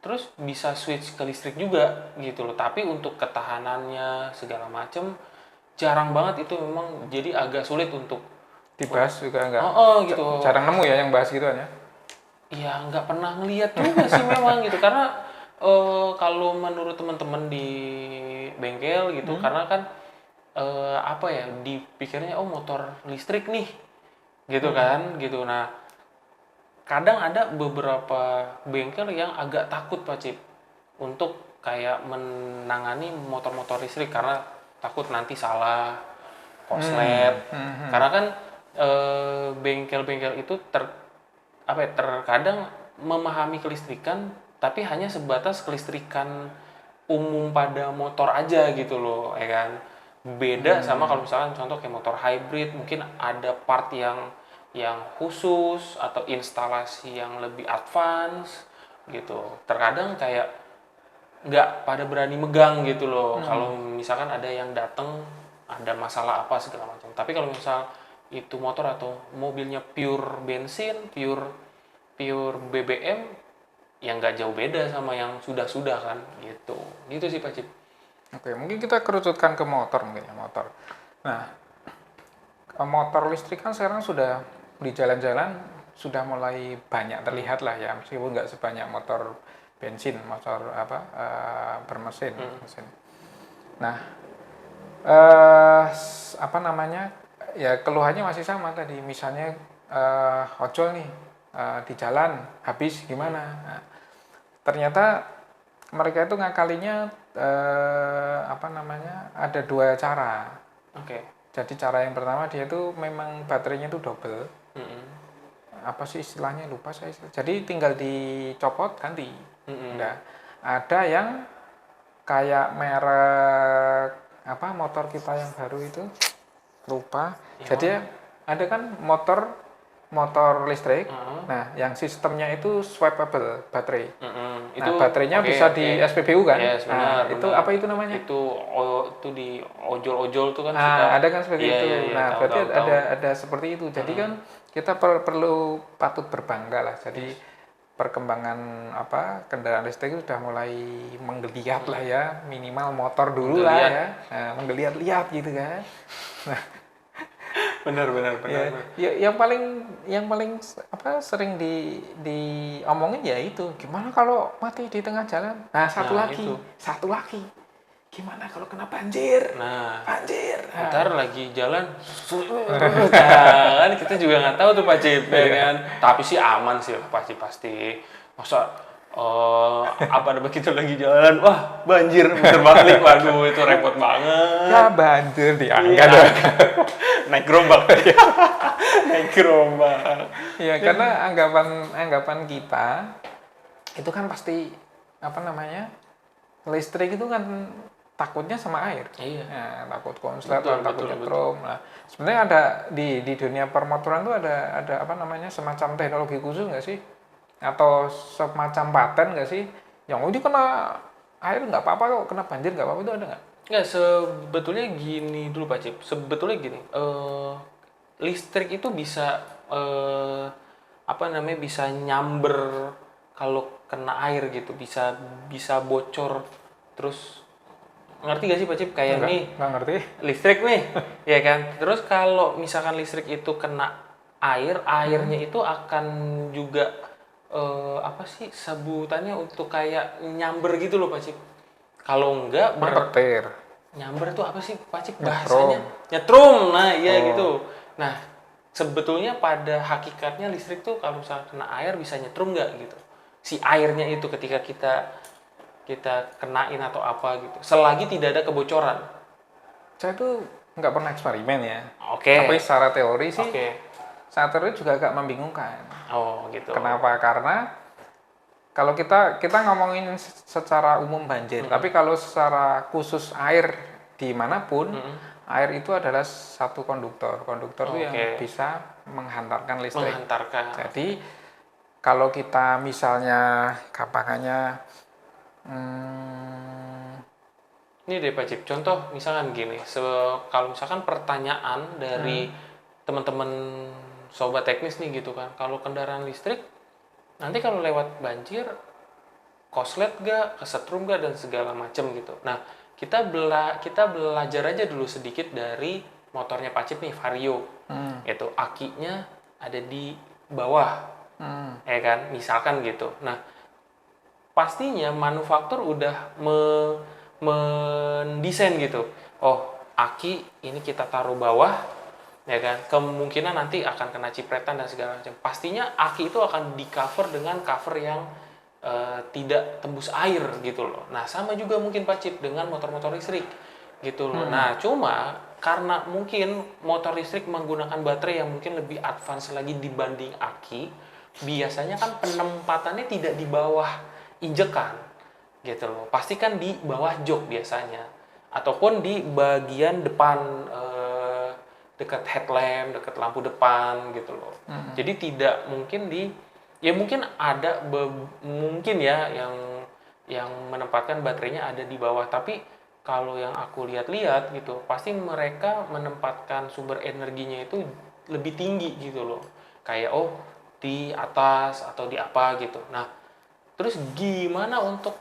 terus bisa switch ke listrik juga gitu loh. Tapi untuk ketahanannya segala macem jarang banget, itu memang jadi agak sulit untuk dibahas juga enggak. Gitu. Jarang nemu ya yang bahas gituan ya. Iya, nggak pernah ngelihat juga sih memang gitu, karena Kalau menurut teman-teman di bengkel gitu, karena kan apa ya, dipikirnya motor listrik nih, gitu kan, gitu. Nah, kadang ada beberapa bengkel yang agak takut Pak Cip untuk kayak menangani motor-motor listrik karena takut nanti salah konslet. Karena kan bengkel-bengkel itu terkadang memahami kelistrikan tapi hanya sebatas kelistrikan umum pada motor aja gitu loh, ya kan. Beda sama kalau misalkan contoh kayak motor hybrid, mungkin ada part yang khusus atau instalasi yang lebih advance gitu. Terkadang kayak nggak pada berani megang gitu loh. Kalau misalkan ada yang datang ada masalah apa segala macam. Tapi kalau misal itu motor atau mobilnya pure bensin, pure BBM, yang nggak jauh beda sama yang sudah kan gitu. Gitu sih Pak Cip. Oke, mungkin kita kerucutkan ke motor mungkin ya, motor. Nah, motor listrik kan sekarang sudah di jalan-jalan sudah mulai banyak terlihat lah ya, meskipun nggak sebanyak motor bensin, motor bermesin. Mesin. Nah, apa namanya, ya keluhannya masih sama tadi, misalnya ojol nih di jalan habis gimana. Nah, ternyata mereka itu ngakalinya apa namanya, ada dua cara. Oke. Jadi cara yang pertama, dia itu memang baterainya itu double. Apa sih istilahnya, lupa saya. Jadi tinggal dicopot ganti. Nah, ada yang kayak merek apa motor kita yang baru itu, lupa. Jadi ada kan motor listrik. Nah, yang sistemnya itu swappable baterai. Nah, baterainya bisa di SPBU kan? Yes, Nah, benar, itu apa itu namanya? Itu di ojol-ojol tuh kan Nah, suka. ada kan seperti itu. Nah, tahu, berarti tahu. ada seperti itu. Jadi kan kita perlu patut berbangga lah. Jadi perkembangan kendaraan listrik itu sudah mulai menggeliat lah ya, minimal motor dulu lah ya. Nah, menggeliat-liat gitu kan. Nah, benar. Ya, yang paling sering diomongin ya itu, gimana kalau mati di tengah jalan. Nah, satu lagi. Gimana kalau kena banjir? Banjir. Ntar lagi jalan, kan kita juga nggak tahu tuh Pak Cip, ya kan. Tapi sih aman sih pasti. Masa apa ada begitu lagi jalan, wah banjir muter balik, waduh itu repot banget. Ya banjir diangkat. Naik gerombak. Naik gerombak. Ya karena anggapan kita itu kan pasti listrik itu kan takutnya sama air. Iya. Nah, takut konslet, takut nyetrum. Nah, sebenarnya ada di dunia permotoran tuh ada semacam teknologi khusus nggak sih? Atau semacam paten nggak sih? Yang ini kena air nggak apa-apa kok, kena banjir nggak apa-apa, itu ada nggak? Nggak, sebetulnya gini dulu Pak Cip. Sebetulnya gini, listrik itu bisa bisa nyamber kalau kena air gitu, bisa bocor terus. Ngerti gak sih Pak Cip? Kayak nggak ngerti. Listrik nih, ya kan? Terus kalau misalkan listrik itu kena airnya itu akan juga sebutannya untuk kayak nyamber gitu loh Pak Cip. Kalau enggak petir. Nyamber itu apa sih Pak Cip bahasanya? Nyetrum. Nah, iya gitu. Nah, sebetulnya pada hakikatnya listrik tuh kalau misalnya kena air bisa nyetrum nggak gitu. Si airnya itu ketika kita kenain atau apa gitu, selagi tidak ada kebocoran. Saya tuh nggak pernah eksperimen ya. Oke. Tapi secara teori sih, secara teori juga agak membingungkan. Oh gitu. Kenapa? Karena kalau kita ngomongin secara umum banjir, tapi kalau secara khusus air dimanapun, air itu adalah satu konduktor. Konduktor itu yang bisa menghantarkan listrik. Jadi kalau kita misalnya gampangannya ini deh Pak Cip, contoh misalkan gini, kalau misalkan pertanyaan dari teman-teman sobat teknis nih gitu kan, kalau kendaraan listrik nanti kalau lewat banjir koslet gak, kesetrum gak, dan segala macem gitu. Nah, kita belajar aja dulu sedikit dari motornya Pak Cip nih, Vario. Itu akinya ada di bawah, ya kan, misalkan gitu. Nah, pastinya manufaktur udah mendesain gitu. Oh, aki ini kita taruh bawah, ya kan? Kemungkinan nanti akan kena cipretan dan segala macam. Pastinya aki itu akan di cover dengan cover yang tidak tembus air gitu loh. Nah, sama juga mungkin Pak Cip dengan motor-motor listrik gitu loh. Nah, cuma karena mungkin motor listrik menggunakan baterai yang mungkin lebih advance lagi dibanding aki, biasanya kan penempatannya tidak di bawah injekan gitu loh. Pasti kan di bawah jok biasanya. Ataupun di bagian depan dekat headlamp, dekat lampu depan gitu loh. Jadi tidak mungkin ya mungkin ada mungkin ya yang menempatkan baterainya ada di bawah, tapi kalau yang aku lihat-lihat gitu pasti mereka menempatkan sumber energinya itu lebih tinggi gitu loh, kayak di atas atau di apa gitu. Nah, terus gimana untuk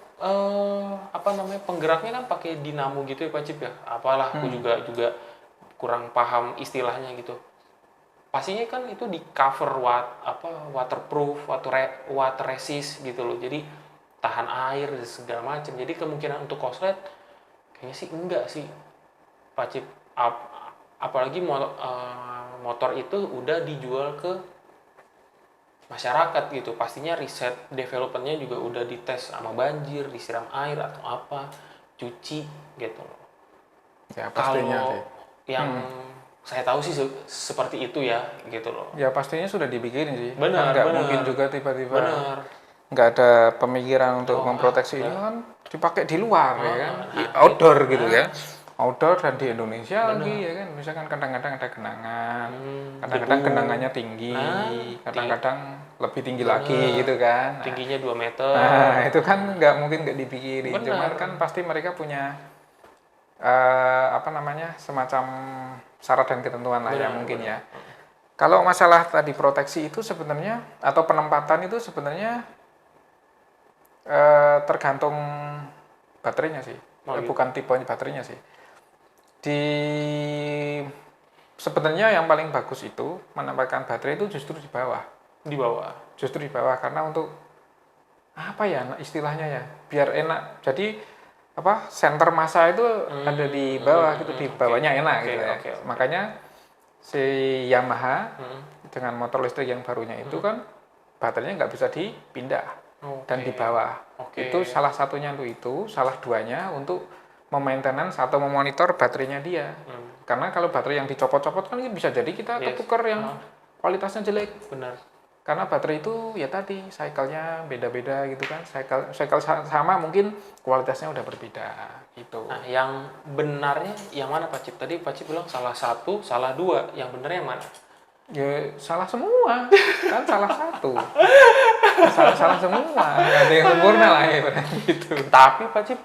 penggeraknya kan pakai dinamo gitu ya Pak Cip ya, apalah aku juga kurang paham istilahnya gitu. Pastinya kan itu di cover waterproof, water resist gitu loh. Jadi tahan air dan segala macam. Jadi kemungkinan untuk korslet kayaknya sih enggak sih, Pak Cip. Apalagi motor itu udah dijual ke masyarakat gitu. Pastinya riset developmentnya juga udah dites sama banjir, disiram air atau apa, cuci gitu loh. Ya pastinya Kalau sih. Yang saya tahu sih seperti itu ya gitu loh. Ya pastinya sudah dibikin sih. Benar, nggak mungkin juga tiba-tiba nggak ada pemikiran untuk memproteksi ini kan dipakai di luar ya kan, outdoor gitu ya, outdoor dan di Indonesia lagi ya kan. Misalkan kadang-kadang ada genangan, kadang-kadang genangannya tinggi, kadang-kadang lebih tinggi lagi gitu kan. Tingginya 2 meter. Nah itu kan nggak dipikirin. Cuman kan pasti mereka punya semacam syarat dan ketentuan lah ya mungkin ya. Kalau masalah tadi proteksi itu sebenarnya atau penempatan itu sebenarnya tergantung baterainya sih, bukan tipe baterainya sih. Sebenarnya yang paling bagus itu menempatkan baterai itu justru di bawah. Justru di bawah karena untuk apa ya istilahnya ya, biar enak. Jadi center massa itu ada di bawah gitu, di bawahnya enak gitu ya. Makanya si Yamaha dengan motor listrik yang barunya itu kan baterainya nggak bisa dipindah dan di bawah. Itu salah satunya untuk itu, salah duanya untuk memaintenance atau memonitor baterainya dia. Karena kalau baterai yang dicopot-copot kan bisa jadi kita ketukar yang kualitasnya jelek. Benar. Karena baterai itu ya tadi cycle-nya beda-beda gitu kan. Cycle sama mungkin kualitasnya udah berbeda gitu. Nah, yang benarnya yang mana Pak Cip? Tadi Pak Cip bilang salah satu, salah dua. Yang benar yang mana? Ya salah semua. Kan salah satu. Salah semua. Nggak ada yang sempurna lah ya gitu. Tapi Pak Cip,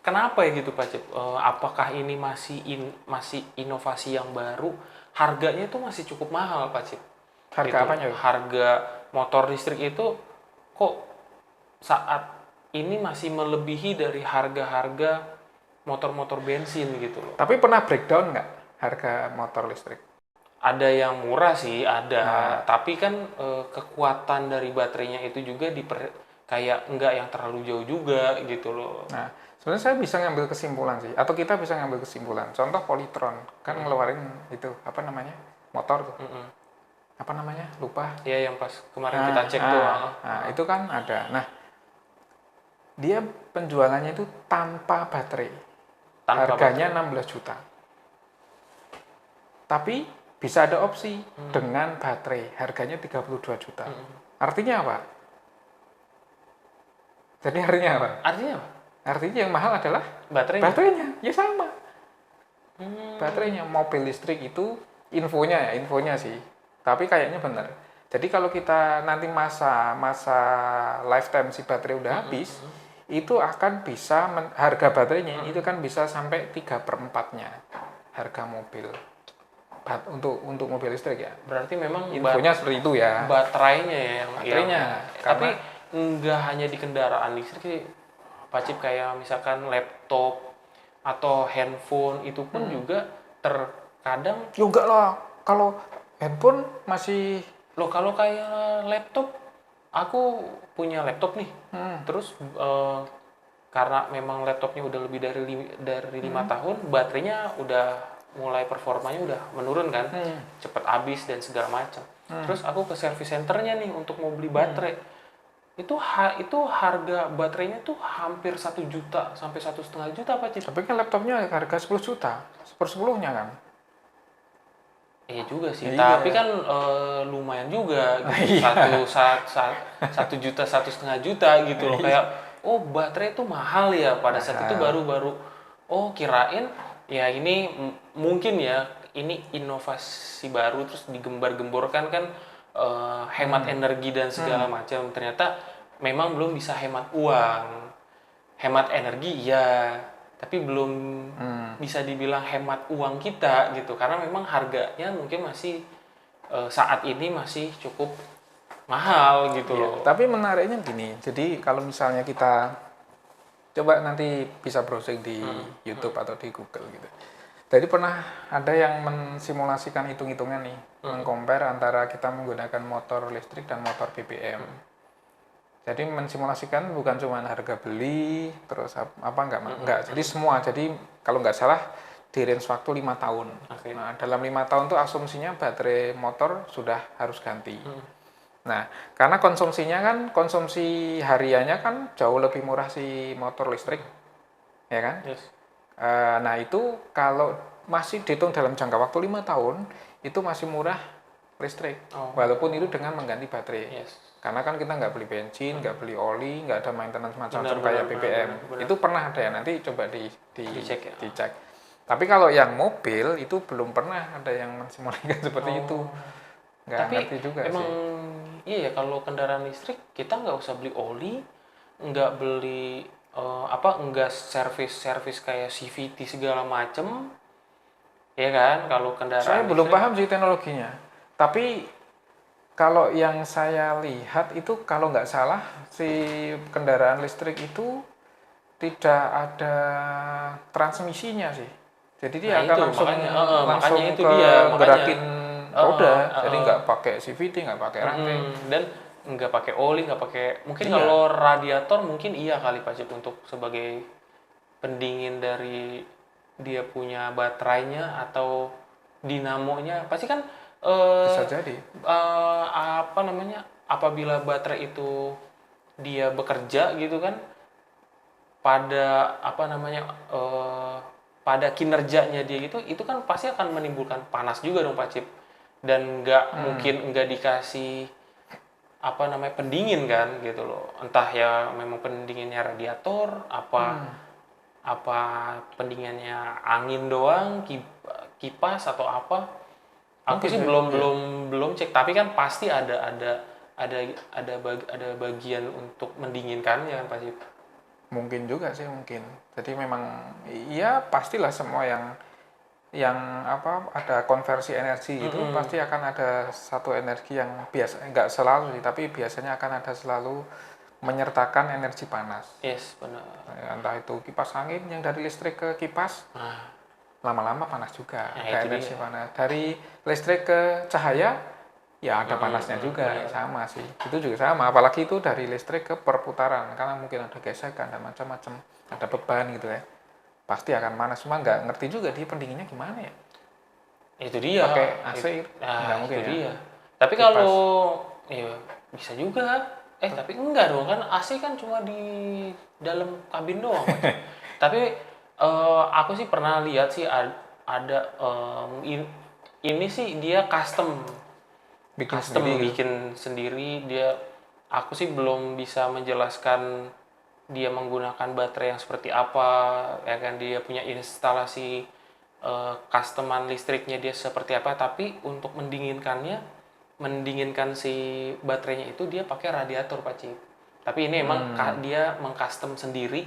kenapa ya gitu Pak Cip? Apakah ini masih inovasi yang baru? Harganya itu masih cukup mahal Pak Cip. Harga gitu. apanya? Harga motor listrik itu kok saat ini masih melebihi dari harga-harga motor-motor bensin gitu loh. Tapi pernah breakdown nggak harga motor listrik? Ada yang murah sih, ada. Tapi kan kekuatan dari baterainya itu juga kayak enggak yang terlalu jauh juga gitu loh. Nah, sebenarnya saya bisa ngambil kesimpulan sih, atau kita bisa ngambil kesimpulan. Contoh Polytron kan ngeluarin itu motor tuh. Apa namanya? Lupa. Iya, yang pas kemarin kita cek tuh. Nah, itu kan ada. Nah, dia penjualannya itu tanpa baterai. Harganya 16 juta. Tapi bisa ada opsi dengan baterai. Harganya 32 juta. Artinya apa? Jadi artinya apa? Artinya yang mahal adalah baterainya. Ya sama. Baterainya. Mobil listrik itu infonya sih. Tapi kayaknya benar. Jadi kalau kita nanti masa lifetime si baterai udah habis, itu akan bisa harga baterainya itu kan bisa sampai 3/4-nya harga mobil untuk mobil listrik ya. Berarti memang infonya seperti itu ya. Baterainya ya yang tapi nggak hanya di kendaraan listrik sih, Pak Cip, kayak misalkan laptop atau handphone itu pun juga terkadang. Juga lah, kalau handphone masih kalau kayak laptop aku punya laptop nih, terus karena memang laptopnya udah lebih dari 5 tahun, baterainya udah mulai performanya udah menurun kan, cepet habis dan segala macam. Terus aku ke service centernya nih untuk mau beli baterai. Itu harga baterainya tuh hampir 1 juta sampai 1,5 juta Pak Cip. Tapi kan laptopnya harga 10 juta, sepersepuluhnya kan? Iya juga sih, Iya. tapi kan lumayan juga gitu. Iya. 1 juta 1,5 juta gitu loh, kayak oh baterai itu mahal ya pada saat itu baru oh kirain ya ini mungkin ya ini inovasi baru terus digembar-gemborkan kan hemat energi dan segala macam, ternyata memang belum bisa hemat uang, hemat energi ya, tapi belum bisa dibilang hemat uang kita gitu, karena memang harganya mungkin masih saat ini masih cukup mahal gitu loh. Tapi menariknya gini, jadi kalau misalnya kita coba nanti bisa browsing di YouTube atau di Google gitu. Jadi pernah ada yang mensimulasikan hitung-hitungan nih, mengcompare antara kita menggunakan motor listrik dan motor BBM. Jadi mensimulasikan bukan cuma harga beli, terus enggak. Jadi semua. Jadi kalau nggak salah di range waktu 5 tahun. Okay. Nah, dalam 5 tahun itu asumsinya baterai motor sudah harus ganti. Nah, karena konsumsi hariannya kan jauh lebih murah si motor listrik, ya kan? Yes. Nah, itu kalau masih dihitung dalam jangka waktu 5 tahun, itu masih murah listrik. Walaupun itu dengan mengganti baterai. Yes. Karena kan kita nggak beli bensin, nggak beli oli, nggak ada maintenance macam-macam kayak BBM. Benar. Itu pernah ada ya, nanti coba dicek. Ya? Dicek. Tapi kalau yang mobil itu belum pernah ada yang mensimulasikan seperti itu. Nggak ngerti juga emang sih. Iya ya, kalau kendaraan listrik kita nggak usah beli oli, nggak beli nggak servis kayak CVT segala macem, ya kan? Kalau kendaraan saya belum paham sih teknologinya. Tapi kalau yang saya lihat itu kalau nggak salah si kendaraan listrik itu tidak ada transmisinya sih. Jadi dia akan langsung itu ke dia, gerakin roda, jadi nggak pakai CVT, nggak pakai rantai. Dan nggak pakai oli, nggak pakai mungkin kalau radiator mungkin iya kali Pak Cip untuk sebagai pendingin dari dia punya baterainya atau dinamonya pasti kan bisa jadi apabila baterai itu dia bekerja gitu kan pada pada kinerjanya dia gitu, itu kan pasti akan menimbulkan panas juga dong Pak Cip, dan mungkin nggak dikasih pendingin kan gitu loh, entah ya memang pendinginnya radiator apa pendinginnya angin doang, kipas atau apa. Aku sih belum cek, tapi kan pasti ada bagian untuk mendinginkannya kan Pak Cip. Mungkin juga sih, mungkin. Jadi memang iya pastilah semua yang ada konversi energi itu pasti akan ada satu energi yang biasa, enggak selalu sih, tapi biasanya akan ada selalu menyertakan energi panas. Yes, benar. Entah itu kipas angin yang dari listrik ke kipas, lama-lama panas juga, ada energi panas. Dari listrik ke cahaya, ya ada panasnya juga, sama sih. Itu juga sama, apalagi itu dari listrik ke perputaran, karena mungkin ada gesekan dan macam-macam, ada beban gitu ya. Pasti akan panas, cuma nggak ngerti juga dia pendinginnya gimana ya. Itu dia. Pakai AC, nggak mungkin itu ya. Dia. Tapi kalau ya bisa juga. Tapi enggak dong, kan AC kan cuma di dalam kabin doang. Tapi aku sih pernah lihat sih ada ini sih dia custom bikin sendiri dia. Aku sih belum bisa menjelaskan dia menggunakan baterai yang seperti apa, ya kan, dia punya instalasi customan listriknya dia seperti apa, tapi untuk mendinginkan si baterainya itu dia pakai radiator Pak Cip. Tapi ini emang dia mengcustom sendiri,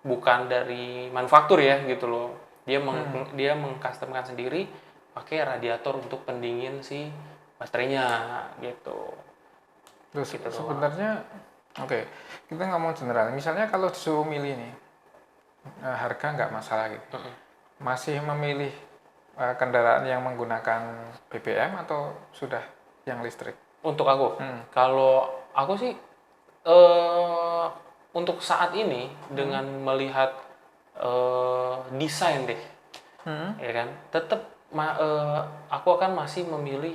bukan dari manufaktur ya gitu loh. Dia mengcustomkan sendiri pakai radiator untuk pendingin si baterainya gitu. Terus gitu sebenarnya oke, kita ngomong general. Misalnya kalau disuruh milih nih, harga nggak masalah gitu. Masih memilih kendaraan yang menggunakan BBM atau sudah yang listrik? Untuk aku, kalau aku sih untuk saat ini dengan melihat desain deh, ya kan, tetap aku akan masih memilih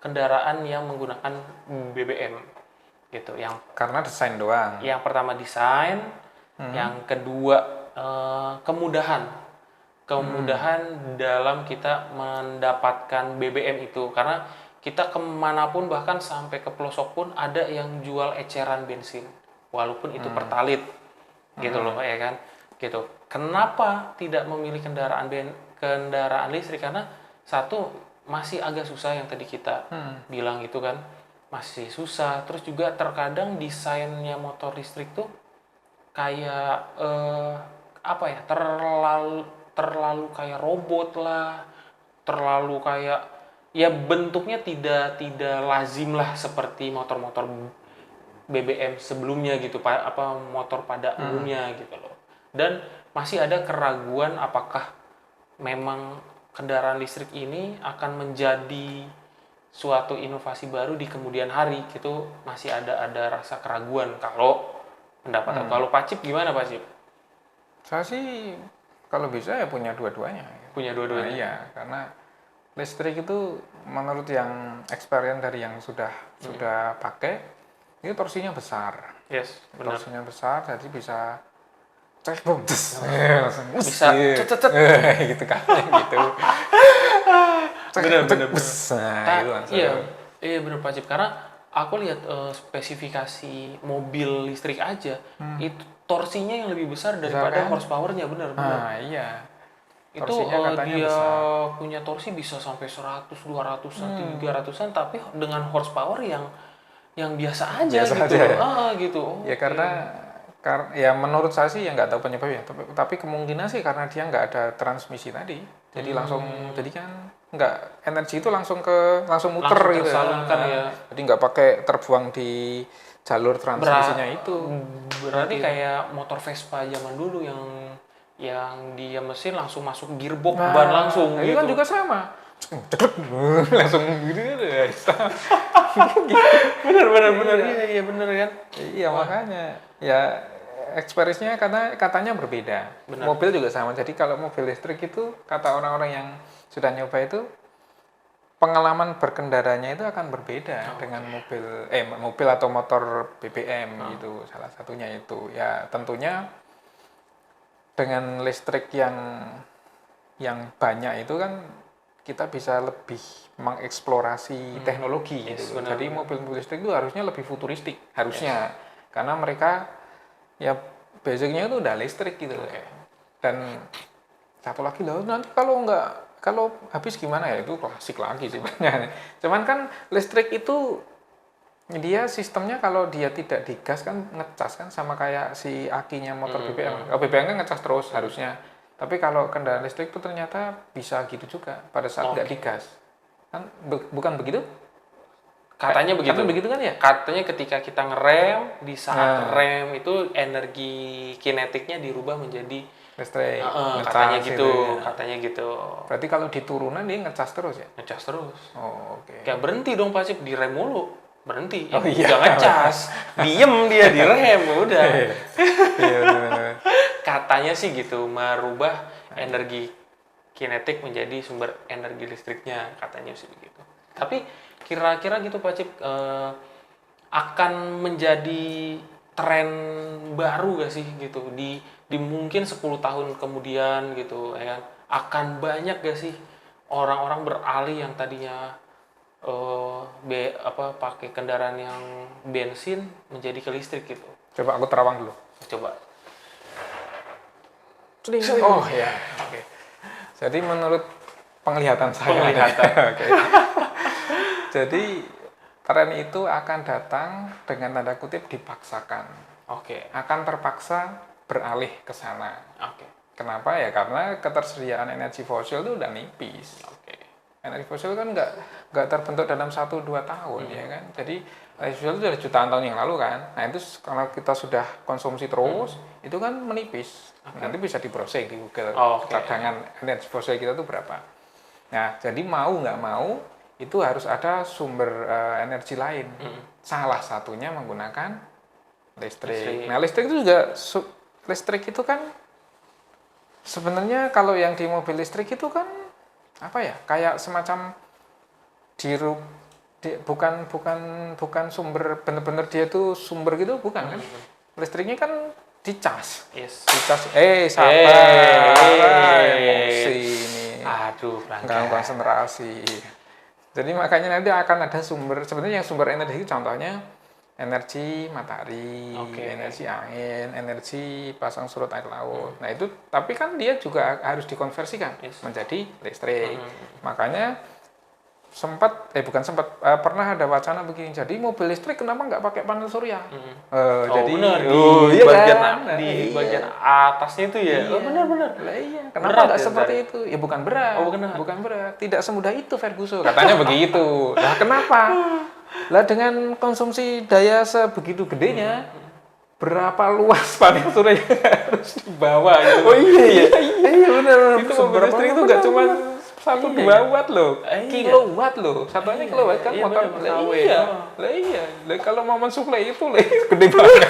kendaraan yang menggunakan BBM gitu. Yang karena desain doang. Yang pertama desain, yang kedua kemudahan dalam kita mendapatkan BBM itu, karena kita kemanapun bahkan sampai ke pelosok pun ada yang jual eceran bensin walaupun itu pertalit gitu loh ya kan gitu. Kenapa tidak memilih kendaraan listrik? Karena satu, masih agak susah yang tadi kita bilang itu kan, masih susah. Terus juga terkadang desainnya motor listrik tuh kayak apa ya, terlalu kayak robot lah, terlalu kayak ya bentuknya tidak lazim lah seperti motor-motor BBM sebelumnya gitu, apa motor pada umumnya gitu loh. Dan masih ada keraguan apakah memang kendaraan listrik ini akan menjadi suatu inovasi baru di kemudian hari gitu. Masih ada rasa keraguan kalau pendapat aku. Kalau Pak Cip gimana Pak Cip? Saya sih kalau bisa ya punya dua-duanya. Punya dua-duanya? Nah, iya, karena listrik itu menurut yang experience dari yang sudah pakai, itu torsinya besar. Yes, benar. Torsinya besar, jadi bisa cek bom, langsung bisa cet gitu kan, gitu. Benar. Nah, itu langsung. Iya benar Pak Cip, karena aku lihat spesifikasi mobil listrik aja, itu torsinya yang lebih besar daripada kan? Horsepower-nya, benar. Nah, iya. Itu dia besar. Punya torsi bisa sampai 100, 200-an, 300-an, tapi dengan horsepower yang biasa aja gitu. Gitu. Ya karena ya menurut saya sih ya nggak tahu penyebabnya, tapi kemungkinan sih karena dia nggak ada transmisi tadi, jadi langsung, jadi kan nggak, energi itu langsung muter gitu ya. Jadi nggak pakai terbuang di jalur transmisinya itu. Berarti kayak motor Vespa zaman dulu yang dia mesin langsung masuk gearbox, ban langsung itu gitu. kan juga sama, langsung gitu ya. bener iya bener kan. Iya makanya ya experience-nya katanya berbeda. Bener. Mobil juga sama. Jadi kalau mobil listrik itu kata orang-orang yang sudah nyoba itu pengalaman berkendaranya itu akan berbeda dengan mobil atau motor BBM gitu, salah satunya itu. Ya tentunya dengan listrik yang banyak itu kan kita bisa lebih mengeksplorasi teknologi gitu. Benar. Jadi mobil listrik itu harusnya lebih futuristik, harusnya. Karena mereka ya basicnya itu udah listrik gitu. Dan satu lagi loh, nanti kalau habis gimana ya, itu klasik lagi sebenarnya. Cuman kan listrik itu dia sistemnya kalau dia tidak digas kan ngecas kan, sama kayak si akinya motor BBM. Kalau BBM kan ngecas terus harusnya. Tapi kalau kendaraan listrik itu ternyata bisa gitu juga pada saat nggak digas. Kan bukan begitu? Katanya begitu. Katanya begitu kan ya? Katanya ketika kita ngerem, di saat rem itu energi kinetiknya dirubah menjadi listrik. Katanya gitu. Berarti kalau di turunan dia ngecas terus ya? Ngecas terus. Oh, oke. Kayak berhenti dong Pak Cip, direm mulu. Berhenti. Iya. Jangan ngecas. Diem dia direm, udah. Iya, benar. Katanya sih gitu, merubah energi kinetik menjadi sumber energi listriknya, katanya sih begitu. Tapi kira-kira gitu Pak Cip, akan menjadi tren baru gak sih gitu di mungkin 10 tahun kemudian gitu ya kan, akan banyak gak sih orang-orang beralih yang tadinya pakai kendaraan yang bensin menjadi ke listrik gitu. Coba aku terawang dulu. Coba. Oh ya, oke. Jadi menurut penglihatan saya. Okay. Jadi tren itu akan datang dengan tanda kutip dipaksakan. Oke. Akan terpaksa beralih ke sana. Oke. Kenapa ya? Karena ketersediaan energi fosil itu udah nipis. Oke. Energi fosil kan nggak terbentuk dalam 1-2 tahun ya kan. Jadi energi fosil itu dari jutaan tahun yang lalu kan. Nah itu kalau kita sudah konsumsi terus, itu kan menipis. Nanti bisa di browsing di Google. Cadangan energi fosil kita itu berapa. Nah jadi mau nggak mau itu harus ada sumber energi lain. Salah satunya menggunakan listrik. Nah, listrik itu juga listrik itu kan sebenarnya kalau yang di mobil listrik itu kan apa ya? Kayak semacam bukan sumber benar-benar dia tuh sumber gitu bukan kan? Listriknya kan dicas. Yes. Dicas. Sabar. Emosi ini. Aduh, nggak konsentrasi. Jadi makanya nanti akan ada sebenarnya yang sumber energi contohnya energi matahari, energi angin, energi pasang surut air laut. Nah itu, tapi kan dia juga harus dikonversikan menjadi listrik. Makanya pernah ada wacana begini. Jadi mobil listrik kenapa nggak pakai panel surya? Jadi benar di bagian atasnya itu ya. Iya. Benar. Iya. Kenapa nggak seperti itu? Ya bukan berat. Bukan berat. Tidak semudah itu Ferguson. Katanya begitu. Nah kenapa? Lah dengan konsumsi daya sebegitu gedenya, berapa luas panel surya yang harus dibawa? Gitu. Oh iya benar. Itu mobil listrik itu nggak cuma 1-2 watt loh, kilowatt loh. Satunya kilowatt kan motor. Iya. Kalau mau mensuplai itu gede banget.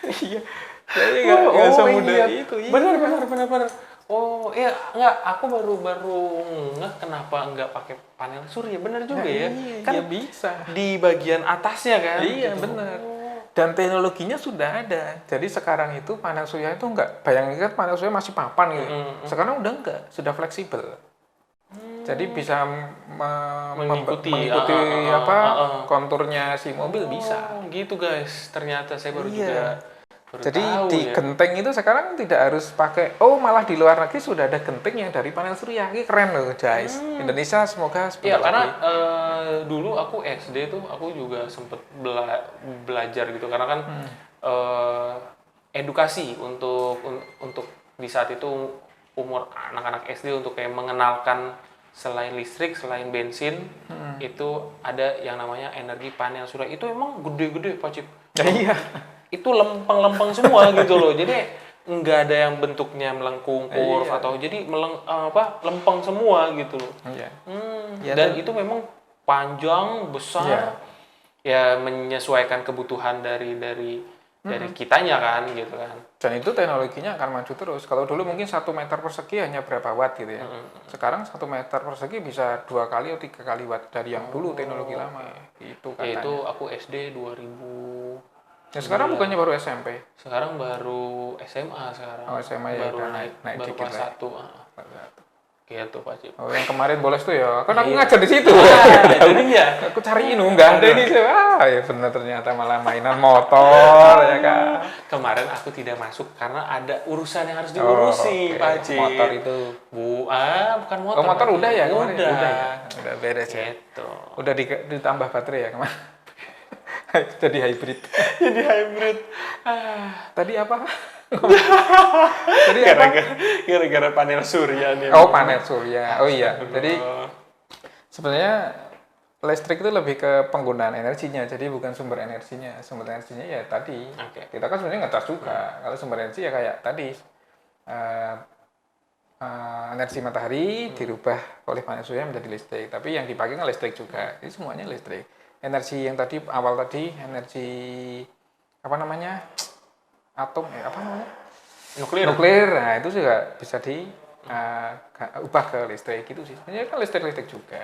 Iya. Nggak semudah itu. Benar. Oh iya, enggak. Aku baru ngeh kenapa enggak pakai panel surya. Benar juga ya. Kan ya bisa. Di bagian atasnya kan. Iya benar. Dan teknologinya sudah ada. Jadi sekarang itu panel surya itu enggak. Bayangin kan panel surya masih papan gitu. Sekarang udah enggak, sudah fleksibel. Jadi bisa mengikuti konturnya si mobil bisa. Gitu guys. Ternyata saya baru juga jadi di genteng itu sekarang tidak harus pakai. Malah di luar negeri sudah ada genteng yang dari panel surya. Ini keren loh guys. Indonesia semoga ya karena dulu aku SD tuh aku juga sempet belajar gitu karena kan edukasi untuk di saat itu umur anak-anak SD untuk kayak mengenalkan selain listrik, selain bensin, itu ada yang namanya energi panel surya. Itu emang gede-gede Pak Cip. Iya. Itu lempeng-lempeng semua gitu loh. Jadi nggak ada yang bentuknya melengkung kurve atau jadi lempeng semua gitu loh. Iya. Dan itu memang panjang, besar. Ya menyesuaikan kebutuhan dari kitanya kan gitu kan. Dan itu teknologinya akan maju terus. Kalau dulu mungkin 1 meter persegi hanya berapa watt gitu ya. Sekarang 1 meter persegi bisa 2 kali atau 3 kali watt dari yang dulu teknologi lama. Itu katanya. Itu aku SD 2000. Ya sekarang bukannya baru SMP? Sekarang baru SMA sekarang. SMA ya baru naik baru dikit kelas 1. Gitu Pak Cip. Yang kemarin bolos tuh ya, kan aku ngajar di situ. Jadi ya, aku cariin nggak ada ini. Ya benar ternyata malah mainan motor ya kan. Kemarin aku tidak masuk karena ada urusan yang harus diurusi Pak Cip. Motor itu. Bukan motor. Motor udah ya kemarin? Udah beres ya. Gitu. Udah ditambah baterai ya kemarin. Jadi hybrid. Tadi apa? Gara-gara panel surya nih. Panel surya. Oh iya. Jadi sebenarnya listrik itu lebih ke penggunaan energinya. Jadi bukan sumber energinya. Sumber energinya ya tadi. Kita kan sebenarnya ngecas juga. Kalau sumber energi ya kayak tadi energi matahari dirubah oleh panel surya menjadi listrik. Tapi yang dipakai kan listrik juga. Ini semuanya listrik. Energi yang tadi awal tadi energi apa namanya atom apa namanya nuklir. Nah itu juga bisa diubah ke listrik gitu sih. Sebenarnya kan listrik juga.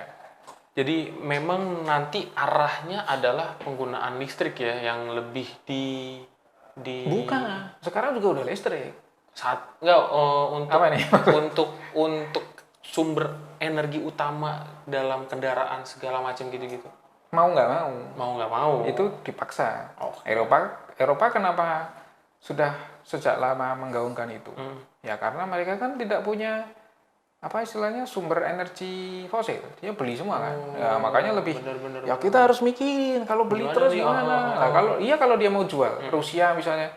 Jadi memang nanti arahnya adalah penggunaan listrik ya yang lebih di bukan. Sekarang juga udah listrik. Untuk sumber energi utama dalam kendaraan segala macam gitu-gitu. Mau nggak mau itu dipaksa. Eropa kenapa sudah sejak lama menggaungkan itu? Ya karena mereka kan tidak punya apa istilahnya sumber energi fosil, dia beli semua kan. Ya makanya lebih bener. Ya kita harus mikirin kalau beli terus gimana. Nah, kalau dia mau jual Rusia misalnya,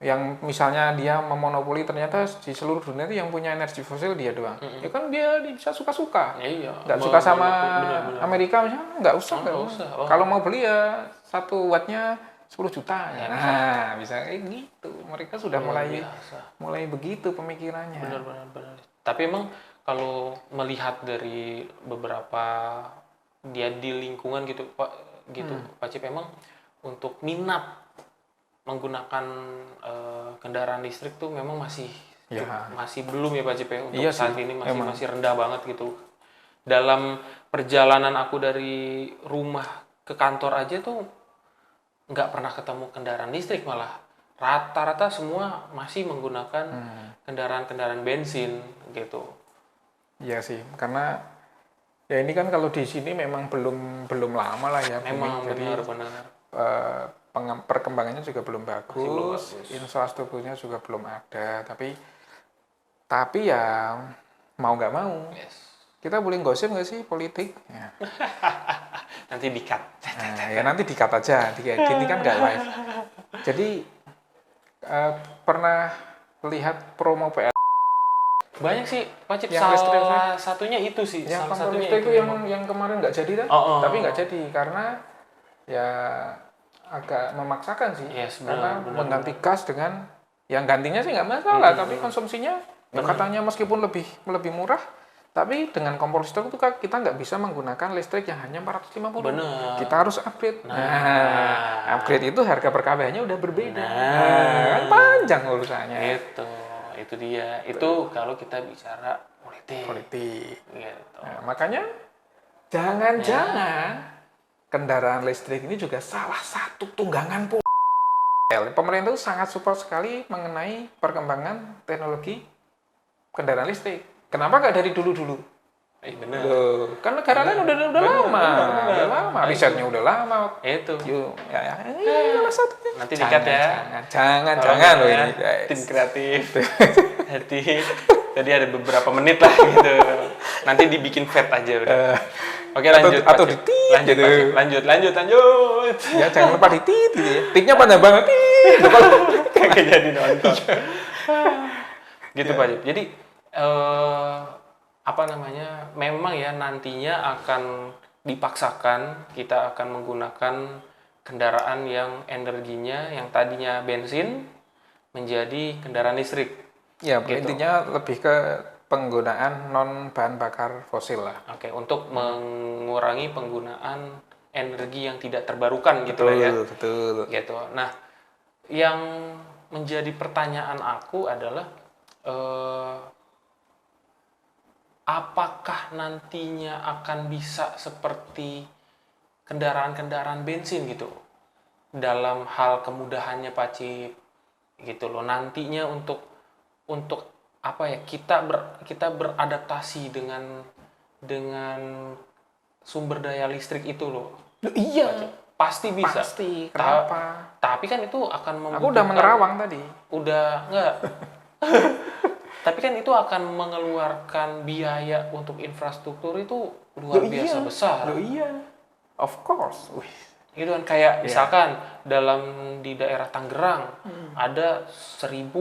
yang misalnya dia memonopoli ternyata di seluruh dunia itu yang punya energi fosil dia doang. Ya kan dia bisa suka-suka. Nggak suka sama Amerika misalnya, nggak usah. Kalau mau beli ya 1 wattnya 10 juta. Nah, bisa kayak gitu. Mereka sudah mulai begitu pemikirannya. Benar. Tapi emang kalau melihat dari beberapa dia di lingkungan gitu Pak Pak Cip, memang untuk minat menggunakan kendaraan listrik tuh memang masih belum ya Pak Cip ya, untuk saat ini masih rendah banget gitu. Dalam perjalanan aku dari rumah ke kantor aja tuh nggak pernah ketemu kendaraan listrik, malah rata-rata semua masih menggunakan kendaraan-kendaraan bensin gitu. Iya sih, karena ya ini kan kalau di sini memang belum lama lah ya. Memang benar. Perkembangannya juga belum bagus, infrastrukturnya juga belum ada. Tapi ya mau nggak mau, kita boleh gosip nggak sih politik? Ya. Nanti di-cut. Nah, ya nanti di-cut aja, ini kan nggak live. Jadi pernah lihat promo PL? Banyak sih, Pak Cip, salah satunya itu sih. Yang salah satunya itu yang kemarin nggak jadi kan? Tapi nggak jadi karena ya agak memaksakan sih, karena mengganti gas dengan yang gantinya sih nggak masalah, tapi konsumsinya katanya meskipun lebih murah, tapi dengan kompor listrik itu kita nggak bisa menggunakan listrik yang hanya 450. Kita harus upgrade. Upgrade itu harga per kWh-nya udah berbeda. Kan panjang urusannya. Itu dia. Itu kalau kita bicara politik. Gitu. Nah, makanya jangan-jangan kendaraan listrik ini juga salah satu tunggangan pemerintah itu sangat support sekali mengenai perkembangan teknologi kendaraan listrik. Kenapa nggak dari dulu-dulu? Benar. Kan negara lain udah lama, risetnya udah lama. Itu. Salah satunya. Nanti dikat ya. Jangan loh ini. Tim kreatif. Tadi ada beberapa menit lah gitu. Nanti dibikin fat aja udah. Oke, lanjut. Atau di tit gitu. Lanjut. Ya jangan lupa di tit gitu ya. Titnya panjang banget. Kagak jadi nonton. Gitu Pak Cip. Jadi memang ya nantinya akan dipaksakan kita akan menggunakan kendaraan yang energinya yang tadinya bensin menjadi kendaraan listrik. Ya, gitu. Intinya lebih ke penggunaan non bahan bakar fosil lah. Oke, untuk mengurangi penggunaan energi yang tidak terbarukan gitu lah ya. Betul. Gitu. Nah, yang menjadi pertanyaan aku adalah apakah nantinya akan bisa seperti kendaraan-kendaraan bensin gitu dalam hal kemudahannya Pak Cip gitu loh, nantinya untuk apa ya, kita beradaptasi dengan sumber daya listrik itu loh. Iya, pasti bisa. Pasti. Kenapa? Tapi kan itu akan membutuhkan, aku udah menerawang tadi. Udah enggak. Tapi kan itu akan mengeluarkan biaya untuk infrastruktur itu luar biasa besar. Iya. Of course. Itu kan kayak misalkan di daerah Tangerang ada 1.000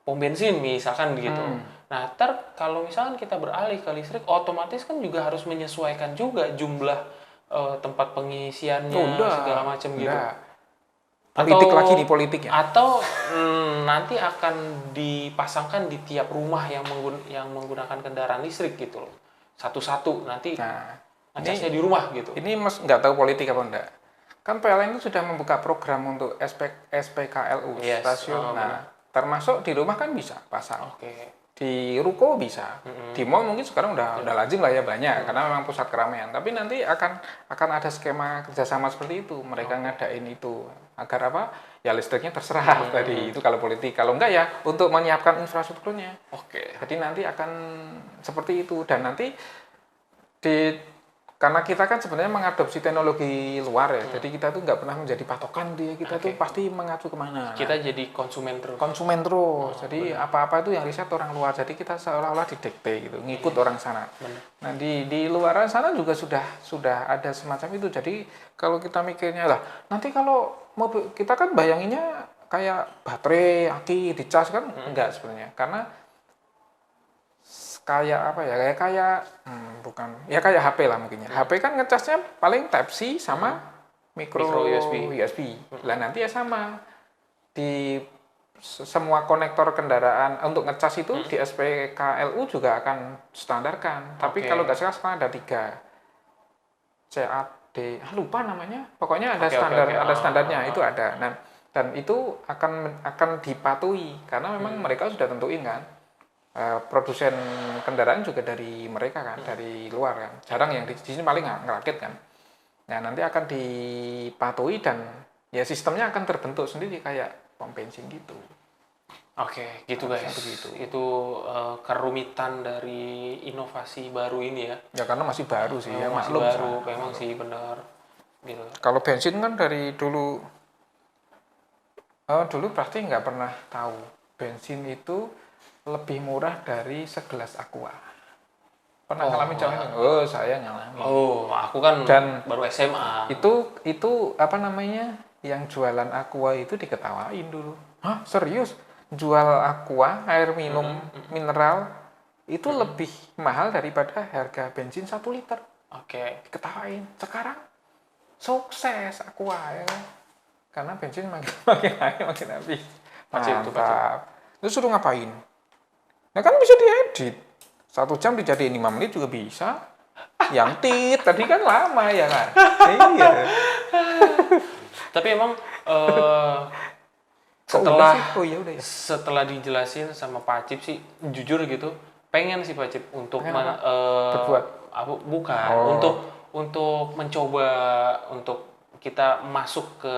pom bensin misalkan gitu. Nah, kalau misalkan kita beralih ke listrik, otomatis kan juga harus menyesuaikan juga jumlah tempat pengisiannya segala macam gitu. Politik ya. Atau nanti akan dipasangkan di tiap rumah yang menggunakan kendaraan listrik gitu loh. Satu-satu nanti ngecasnya di rumah gitu. Ini Mas nggak tahu politik apa enggak. Kan PLN itu sudah membuka program untuk SPKLU, stasiun. Termasuk di rumah kan bisa pasang. Di ruko bisa. Di mall mungkin sekarang udah lazim lah ya banyak karena memang pusat keramaian. Tapi nanti akan ada skema kerjasama seperti itu. Mereka ngadain itu agar apa? Ya listriknya terserah tadi itu kalau politik. Kalau enggak ya untuk menyiapkan infrastrukturnya. Jadi nanti akan seperti itu dan nanti karena kita kan sebenarnya mengadopsi teknologi luar ya, jadi kita tuh nggak pernah menjadi patokan dia, kita tuh pasti mengacu kemana. Kita jadi konsumen terus. Jadi apa-apa itu yang riset orang luar, jadi kita seolah-olah didikte gitu, ngikut orang sana. Nah di luaran sana juga sudah ada semacam itu. Jadi kalau kita mikirnya lah, nanti kalau mobil kita kan bayanginnya kayak baterai, aki, dicas kan enggak sebenarnya, karena kayak apa ya, kayak HP lah mungkin ya. HP kan ngecasnya paling Type-C sama micro USB. Lah nanti ya sama di semua konektor kendaraan untuk ngecas itu di SPKLU juga akan standarkan. Tapi kalau nggak salah sekarang ada 3. CAD, lupa namanya. Pokoknya ada ada standarnya, itu ada. Nah, dan itu akan dipatuhi karena memang mereka sudah tentuin kan. Produsen kendaraan juga dari mereka kan, dari luar kan. Jarang yang di sini paling ngerakit kan. Nah, nanti akan dipatuhi dan ya sistemnya akan terbentuk sendiri kayak pom bensin gitu. Oke, gitu guys. Begitu. Itu kerumitan dari inovasi baru ini ya. Ya karena masih baru sih, ya masih baru, memang sih benar. Gitu. Kalau bensin kan dari dulu pasti nggak pernah tahu bensin itu lebih murah dari segelas aqua. Pernah ngalamin zaman itu? Oh, saya ngalamin. Oh, aku kan dan baru SMA. Itu apa namanya? Yang jualan aqua itu diketawain dulu. Hah, serius? Jual aqua, air minum mineral itu lebih mahal daripada harga bensin 1 liter. Oke. Diketawain. Sekarang sukses aqua ya kan? Karena bensin makin habis. Mantap. Terus suruh ngapain? Nah kan bisa diedit. 1 jam dijadiin 5 menit juga bisa. Yang tit tadi kan lama ya kan? Iya. Tapi emang setelah dijelasin sama Pak Cip sih, jujur gitu, pengen sih Pak Cip untuk untuk mencoba untuk kita masuk ke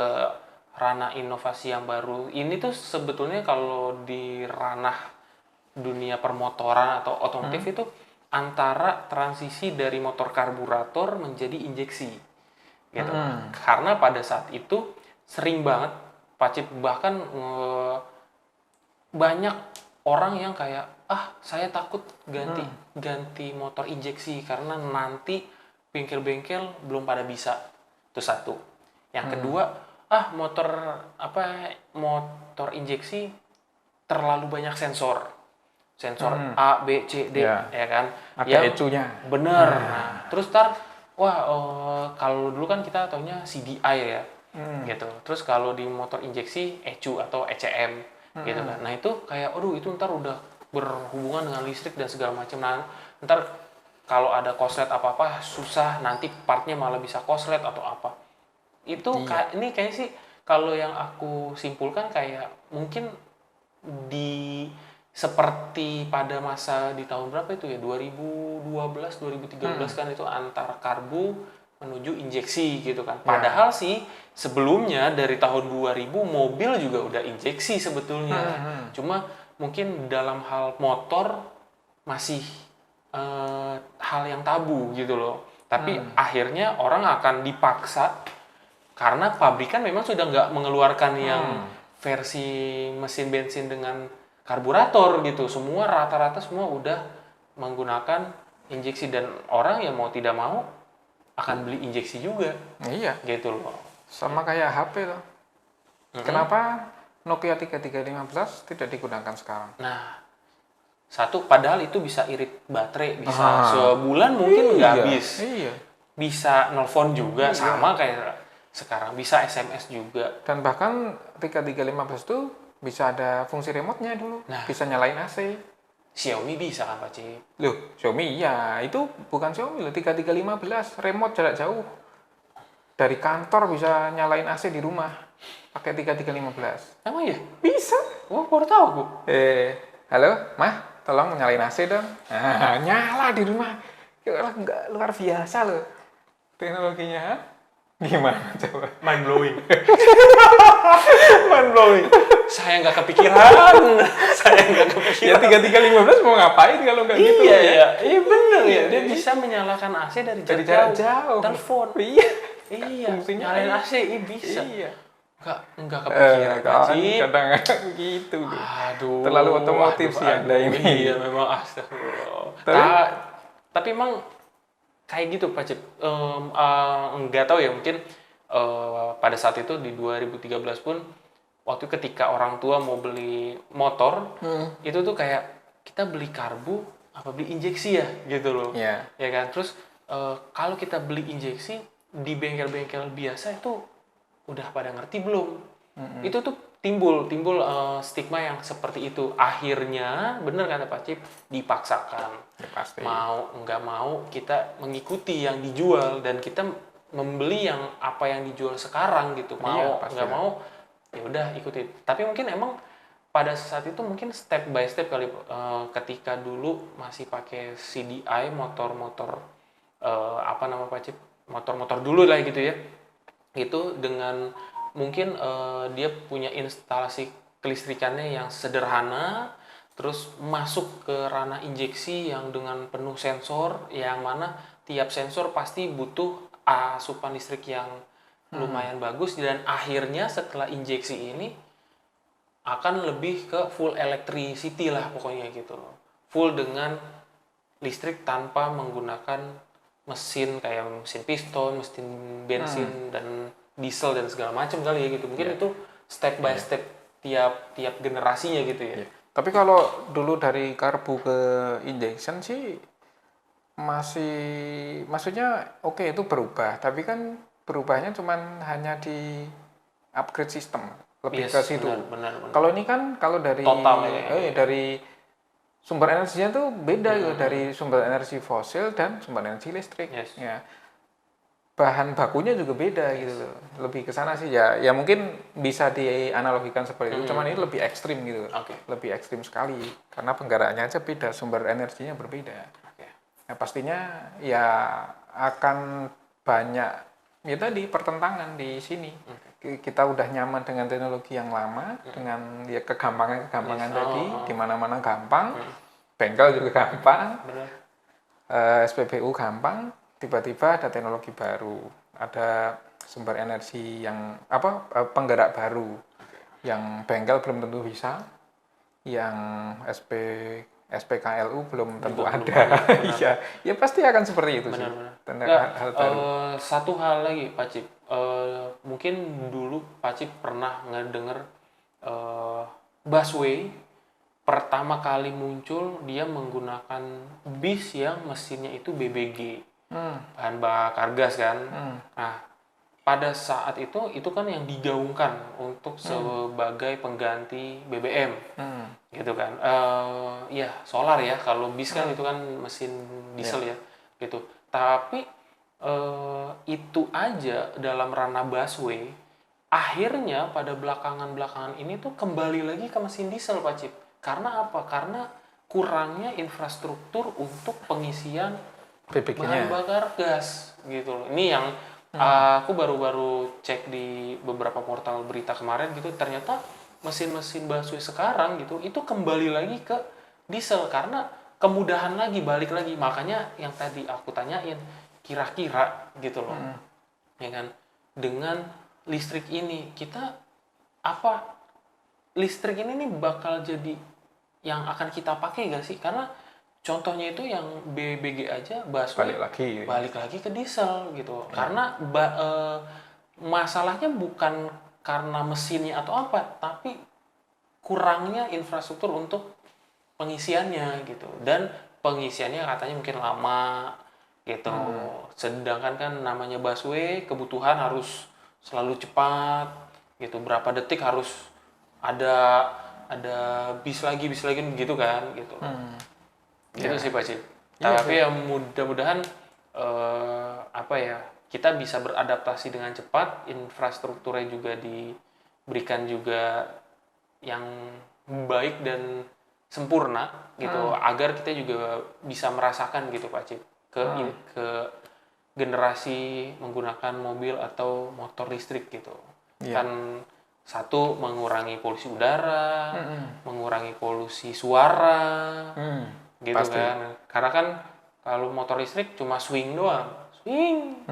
ranah inovasi yang baru. Ini tuh sebetulnya kalau di ranah dunia permotoran atau otomotif itu antara transisi dari motor karburator menjadi injeksi gitu. Karena pada saat itu sering banget Pak Cip bahkan banyak orang yang kayak saya takut ganti motor injeksi karena nanti bengkel-bengkel belum pada bisa. Itu satu. Yang kedua, motor injeksi terlalu banyak sensor A, B, C, D, ya kan? Ada ECU-nya. Bener. Nah, terus kalau dulu kan kita taunya CDI ya, gitu. Terus kalau di motor injeksi ECU atau ECM, gitu kan. Nah itu kayak, itu ntar udah berhubungan dengan listrik dan segala macam. Nah, ntar kalau ada korslet apa-apa susah, nanti partnya malah bisa korslet atau apa. Itu ini kayaknya sih kalau yang aku simpulkan kayak mungkin seperti pada masa di tahun berapa itu ya, 2012 2013 kan itu antar karbu menuju injeksi gitu kan. Padahal sih sebelumnya dari tahun 2000 mobil juga udah injeksi sebetulnya. Cuma mungkin dalam hal motor masih hal yang tabu gitu loh. Tapi akhirnya orang akan dipaksa karena pabrikan memang sudah nggak mengeluarkan yang versi mesin bensin dengan karburator gitu. Semua rata-rata semua udah menggunakan injeksi dan orang yang mau tidak mau akan beli injeksi juga. Iya. Gitu loh. Sama kayak HP loh. Kenapa Nokia 3315 tidak digunakan sekarang? Nah, satu padahal itu bisa irit baterai, bisa sebulan mungkin nggak habis. Iya. Bisa nelfon juga sama kayak sekarang, bisa SMS juga. Dan bahkan 3315 itu bisa ada fungsi remote-nya dulu. Bisa nyalain AC. Xiaomi bisa kan Pak Cip? Loh, Xiaomi iya. Itu bukan Xiaomi loh, 3315. Remote jarak jauh. Dari kantor bisa nyalain AC di rumah. Pakai 3315. Emang iya? Bisa. Wah, baru tahu Bu. Halo, Mah, tolong nyalain AC dong. Nah, nyala di rumah. Nggak luar biasa loh. Teknologinya. Gimana coba? Mind blowing. Mind blowing. Saya nggak kepikiran. Ya 3315 mau ngapain kalau nggak gitu? Iya bener ya. Dia bisa menyalakan AC dari jarak jauh. Telepon. Iya. Nyalain AC bisa. Iya. Nggak kepikiran. Kadang-kadang gitu. Aduh. Terlalu otomotif sih Anda ini. Iya memang astagfirullah. Tapi emang kayak gitu Pak Cip. Nggak tahu ya, mungkin pada saat itu di 2013 pun waktu ketika orang tua mau beli motor itu tuh kayak kita beli karbu apa beli injeksi ya gitu loh. Ya kan. Terus kalau kita beli injeksi di bengkel-bengkel biasa itu udah pada ngerti belum? Itu tuh timbul stigma yang seperti itu. Akhirnya bener kata Pak Cip, dipaksakan. Ya, pasti. Mau nggak mau kita mengikuti yang dijual dan kita membeli yang apa yang dijual sekarang gitu, mau nggak mau ya udah ikutin. Tapi mungkin emang pada saat itu mungkin step by step kali, ketika dulu masih pakai CDI, motor-motor apa nama Pak Cip, motor-motor dulu lah gitu ya, itu dengan mungkin dia punya instalasi kelistrikannya yang sederhana, terus masuk ke ranah injeksi yang dengan penuh sensor, yang mana tiap sensor pasti butuh asupan listrik yang lumayan bagus, dan akhirnya setelah injeksi ini akan lebih ke full electricity lah pokoknya gitu loh. Full dengan listrik tanpa menggunakan mesin kayak mesin piston, mesin bensin dan diesel dan segala macam kali ya gitu. Mungkin itu step by step tiap generasinya gitu ya. Tapi kalau dulu dari karbu ke injection sih maksudnya oke, itu berubah, tapi kan berubahnya cuman hanya di upgrade sistem, lebih ke situ. Benar. Kalau ini kan kalau dari total dari sumber energinya tuh beda gitu, dari sumber energi fosil dan sumber energi listrik. Ya. Bahan bakunya juga beda gitu loh. Lebih ke sana sih ya. Ya mungkin bisa dianalogikan seperti itu, cuman ini lebih ekstrim gitu. Lebih ekstrim sekali karena penggerakannya aja beda, sumber energinya berbeda. Ya pastinya ya akan banyak ya tadi pertentangan di sini. Kita udah nyaman dengan teknologi yang lama, dengan ya kegampangan tadi, di mana-mana gampang, bengkel juga gampang, SPBU gampang, tiba-tiba ada teknologi baru, ada sumber energi yang penggerak baru, yang bengkel belum tentu bisa, yang SPKLU belum tentu ada. Iya, ya pasti akan seperti itu sih. Hal baru. Satu hal lagi Pak Cip, mungkin dulu Pak Cip pernah ngedenger busway pertama kali muncul dia menggunakan bis yang mesinnya itu BBG, bahan bakar gas kan. Nah, pada saat itu kan yang digaungkan untuk sebagai pengganti BBM, gitu kan. Ya solar ya, kalau bis kan itu kan mesin diesel ya, gitu. Tapi itu aja dalam ranah busway, akhirnya pada belakangan ini tuh kembali lagi ke mesin diesel Pak Cip. Karena apa? Karena kurangnya infrastruktur untuk pengisian bahan bakar gas gitu loh. Ini yang aku baru-baru cek di beberapa portal berita kemarin gitu, ternyata mesin-mesin busway sekarang gitu itu kembali lagi ke diesel karena kemudahan lagi, balik lagi. Makanya yang tadi aku tanyain, kira-kira gitu loh, ya kan, dengan listrik ini kita listrik ini nih bakal jadi yang akan kita pakai gak sih? Karena contohnya itu yang BBG aja, busway balik lagi ke diesel gitu. Karena masalahnya bukan karena mesinnya atau apa, tapi kurangnya infrastruktur untuk pengisiannya gitu. Dan pengisiannya katanya mungkin lama gitu. Sedangkan kan namanya busway, kebutuhan harus selalu cepat gitu. Berapa detik harus ada bis lagi gitu kan gitu. Gitu sih Pak Cip. Tapi ya mudah-mudahan kita bisa beradaptasi dengan cepat, infrastrukturnya juga diberikan juga yang baik dan sempurna gitu, agar kita juga bisa merasakan gitu Pak Cip ke generasi menggunakan mobil atau motor listrik gitu. Kan satu, mengurangi polusi udara, mengurangi polusi suara, gitu pasti. Kan. Karena kan kalau motor listrik cuma swing doang, swing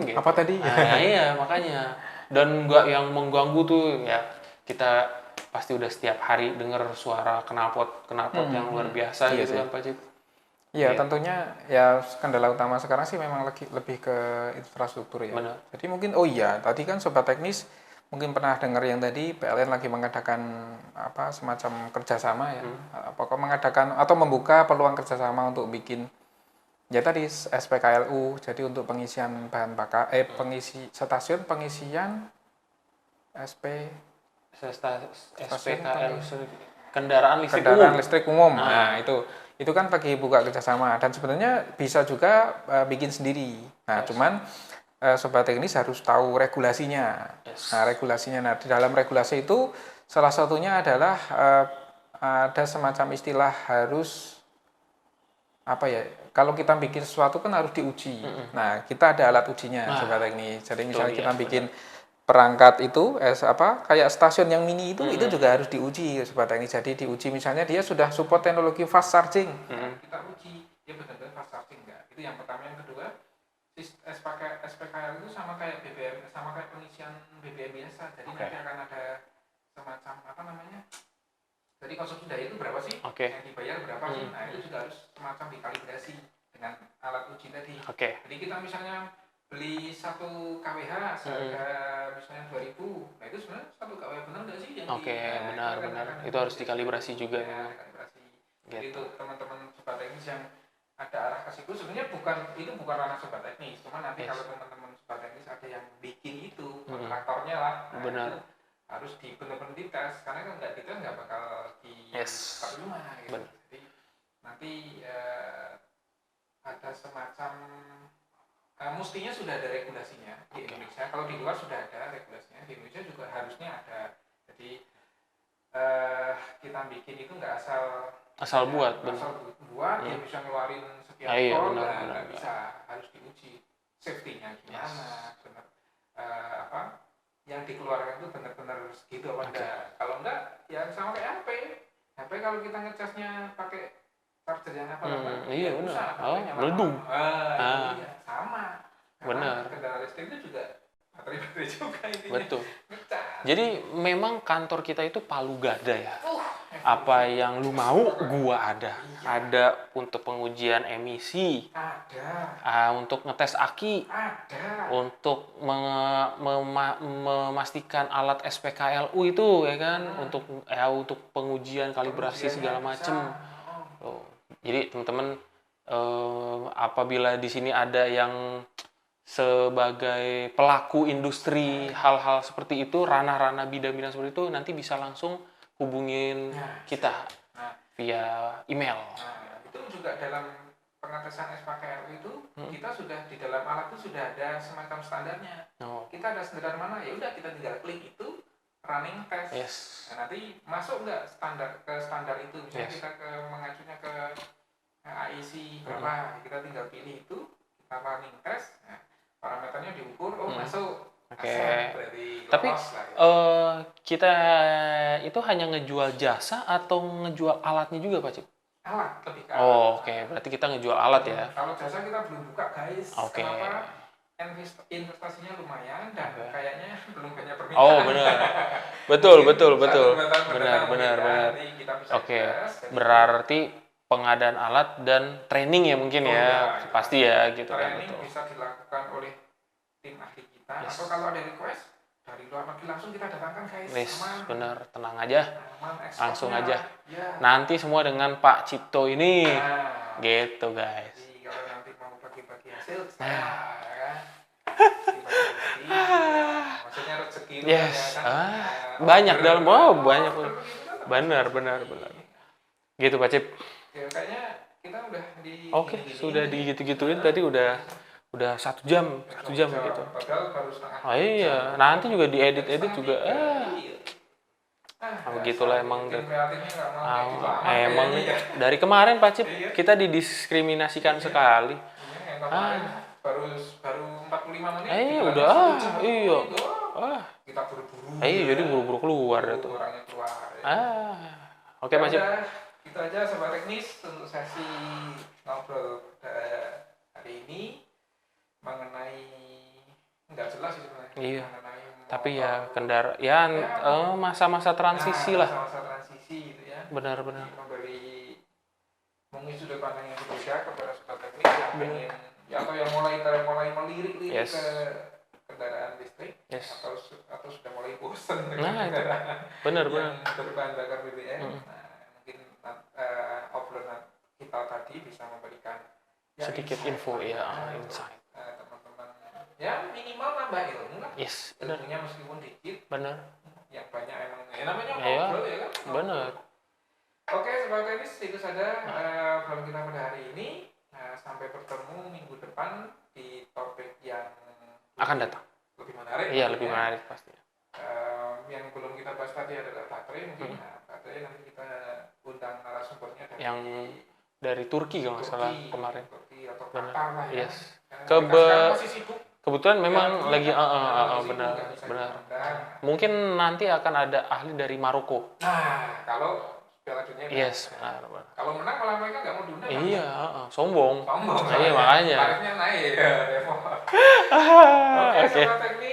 gitu. Apa tadi? Nah, iya makanya. Dan nggak yang mengganggu tuh ya, kita pasti udah setiap hari dengar suara knalpot yang luar biasa gitu kan Pak Cip. Iya, tentunya ya kendala utama sekarang sih memang lebih ke infrastruktur ya. Benar. Jadi mungkin tadi kan Sobat Teknis mungkin pernah dengar yang tadi PLN lagi mengadakan semacam kerjasama ya, pokoknya mengadakan atau membuka peluang kerjasama untuk bikin ya tadi SPKLU, jadi untuk pengisian bahan bakar stasiun pengisian SPKLU kendaraan listrik umum. Nah itu kan lagi buka kerjasama dan sebenarnya bisa juga bikin sendiri. Nah cuman sobat teknis harus tahu regulasinya. Yes. Nah, regulasinya. Nah, di dalam regulasi itu salah satunya adalah ada semacam istilah harus apa ya? Kalau kita bikin sesuatu kan harus diuji. Nah, kita ada alat ujinya, sobat teknis. Jadi misalnya kita bikin perangkat itu kayak stasiun yang mini itu juga harus diuji, sobat teknis. Jadi diuji misalnya dia sudah support teknologi fast charging. Nah, kita uji dia benar-benar fast charging enggak. Itu yang pertama. Yang kedua, SPKL itu sama kayak BBM, sama kayak pengisian BBM biasa. Jadi nanti akan ada semacam apa namanya? Jadi konsumsi daya itu berapa sih? Yang dibayar berapa sih? Nah, itu juga harus semacam dikalibrasi dengan alat uji tadi. Jadi kita misalnya beli 1 kWh seharga misalnya 2.000. Nah, itu sebenarnya 1 kWh benar nggak sih? Benar. Itu harus dikalibrasi juga. Dikalibrasi. Jadi itu teman-teman sobat teknis yang ada arah ke situ, sebenarnya bukan ranah sobat teknis. Cuma nanti kalau teman-teman sobat teknis ada yang bikin itu, kontraktornya lah. Benar. Harus benar-benar dites, karena kalau nggak dites nggak bakal diterima gitu. Jadi nanti ada semacam mestinya sudah ada regulasinya di Indonesia. Kalau di luar sudah ada regulasinya, di Indonesia juga harusnya ada. Jadi kita bikin itu nggak asal buat dia bisa ngeluarin sekian ton, nggak bisa, harus diuji safety-nya gimana, benar yang dikeluarkan itu benar-benar segitu apa enggak. Kalau enggak, ya sama kayak HP kalau kita ngecasnya pakai charger yang benar. Meledung. Sama. Benar. Kendaraan listrik itu juga baterai juga intinya. Betul. Jadi memang kantor kita itu palu gada ya. Apa yang lu mau, gua ada. Ada untuk pengujian emisi. Ada. Untuk ngetes aki. Ada. Untuk memastikan alat SPKLU itu ya kan, untuk pengujian kalibrasi segala macam. Jadi teman-teman apabila di sini ada yang sebagai pelaku industri hal-hal seperti itu, ranah-ranah bidang-bidang seperti itu, nanti bisa langsung hubungin kita via email. Itu juga dalam pengetesan SPKL itu kita sudah di dalam alat itu sudah ada semacam standarnya. Kita ada standar mana, ya udah kita tinggal klik itu running test. Nah, nanti masuk nggak standar itu, misalnya kita mengacunya ke AIC berapa, kita tinggal pilih itu, kita running test. Nah, parameternya diukur, masuk. Tapi kita itu hanya ngejual jasa atau ngejual alatnya juga, Pak Cip? Alat, lebih ke alat. Berarti kita ngejual alat ya. Kalau jasa kita belum buka, guys. Kenapa? Investasinya lumayan dan kayaknya belum banyak permintaan. Benar. Betul. Benar. Berarti pengadaan alat dan training ya mungkin pasti ya gitu kan. Training bisa dilakukan oleh tim ahli kita atau kalau ada request dari luar negeri langsung kita datangkan, guys. Bener, tenang aja. Langsung aja. Nanti semua dengan Pak Cipto ini. Gitu, guys. Jadi, kalau nanti mau bagi-bagi hasil, maksudnya rezeki itu banyak dalam banyak. Benar. Gitu, Pak Cip. Ya, kayaknya kita udah sudah digitu-gituin tadi udah 1 jam gitu. Padahal baru setengah. Nanti juga diedit juga. Begitulah emang. Emang dari kemarin Pak Cip kita didiskriminasikan sekali. Baru 45 menit. Kita buru-buru. Jadi buru-buru keluar itu. Oke, Pak Cip. Itu aja sobat teknis untuk sesi ngobrol hari ini mengenai nggak jelas sih sebenarnya. Tapi ya masa-masa transisi lah. Masa-masa transisi itu ya. Benar. Memberi sudut pandang yang berbeda kepada sobat teknis yang ingin atau yang mulai melirik ke kendaraan listrik atau sudah mulai bosan dengan kendaraan yang berbahan bakar BBM. Obrolan kita tadi bisa memberikan sedikit info insight. Teman-teman minimal nambah ilmu lah. Ilmunya meskipun dikit. Benar. Yang banyak emang namanya ngobrol ya kan. Benar. Oke, sobat teknis, itu saja obrolan kita pada hari ini. Sampai bertemu minggu depan di topik yang akan datang. Lebih menarik. Iya, lebih menarik pastinya. Yang belum kita bahas tadi adalah baterai mungkin. Baterai nanti kita undang narasumbernya dari yang dari Turki kalau nggak salah kemarin. Turki atau Qatar lah ya. Masih sibuk. Kebetulan memang lagi benar. Mungkin nanti akan ada ahli dari Maroko. Nah, kalau Piala Dunia. Yes, benar. Kalau menang malah mereka nggak mau diundang. Iya, sombong. Iya, makanya. Tarifnya naik ya, Oke. Sobat Teknik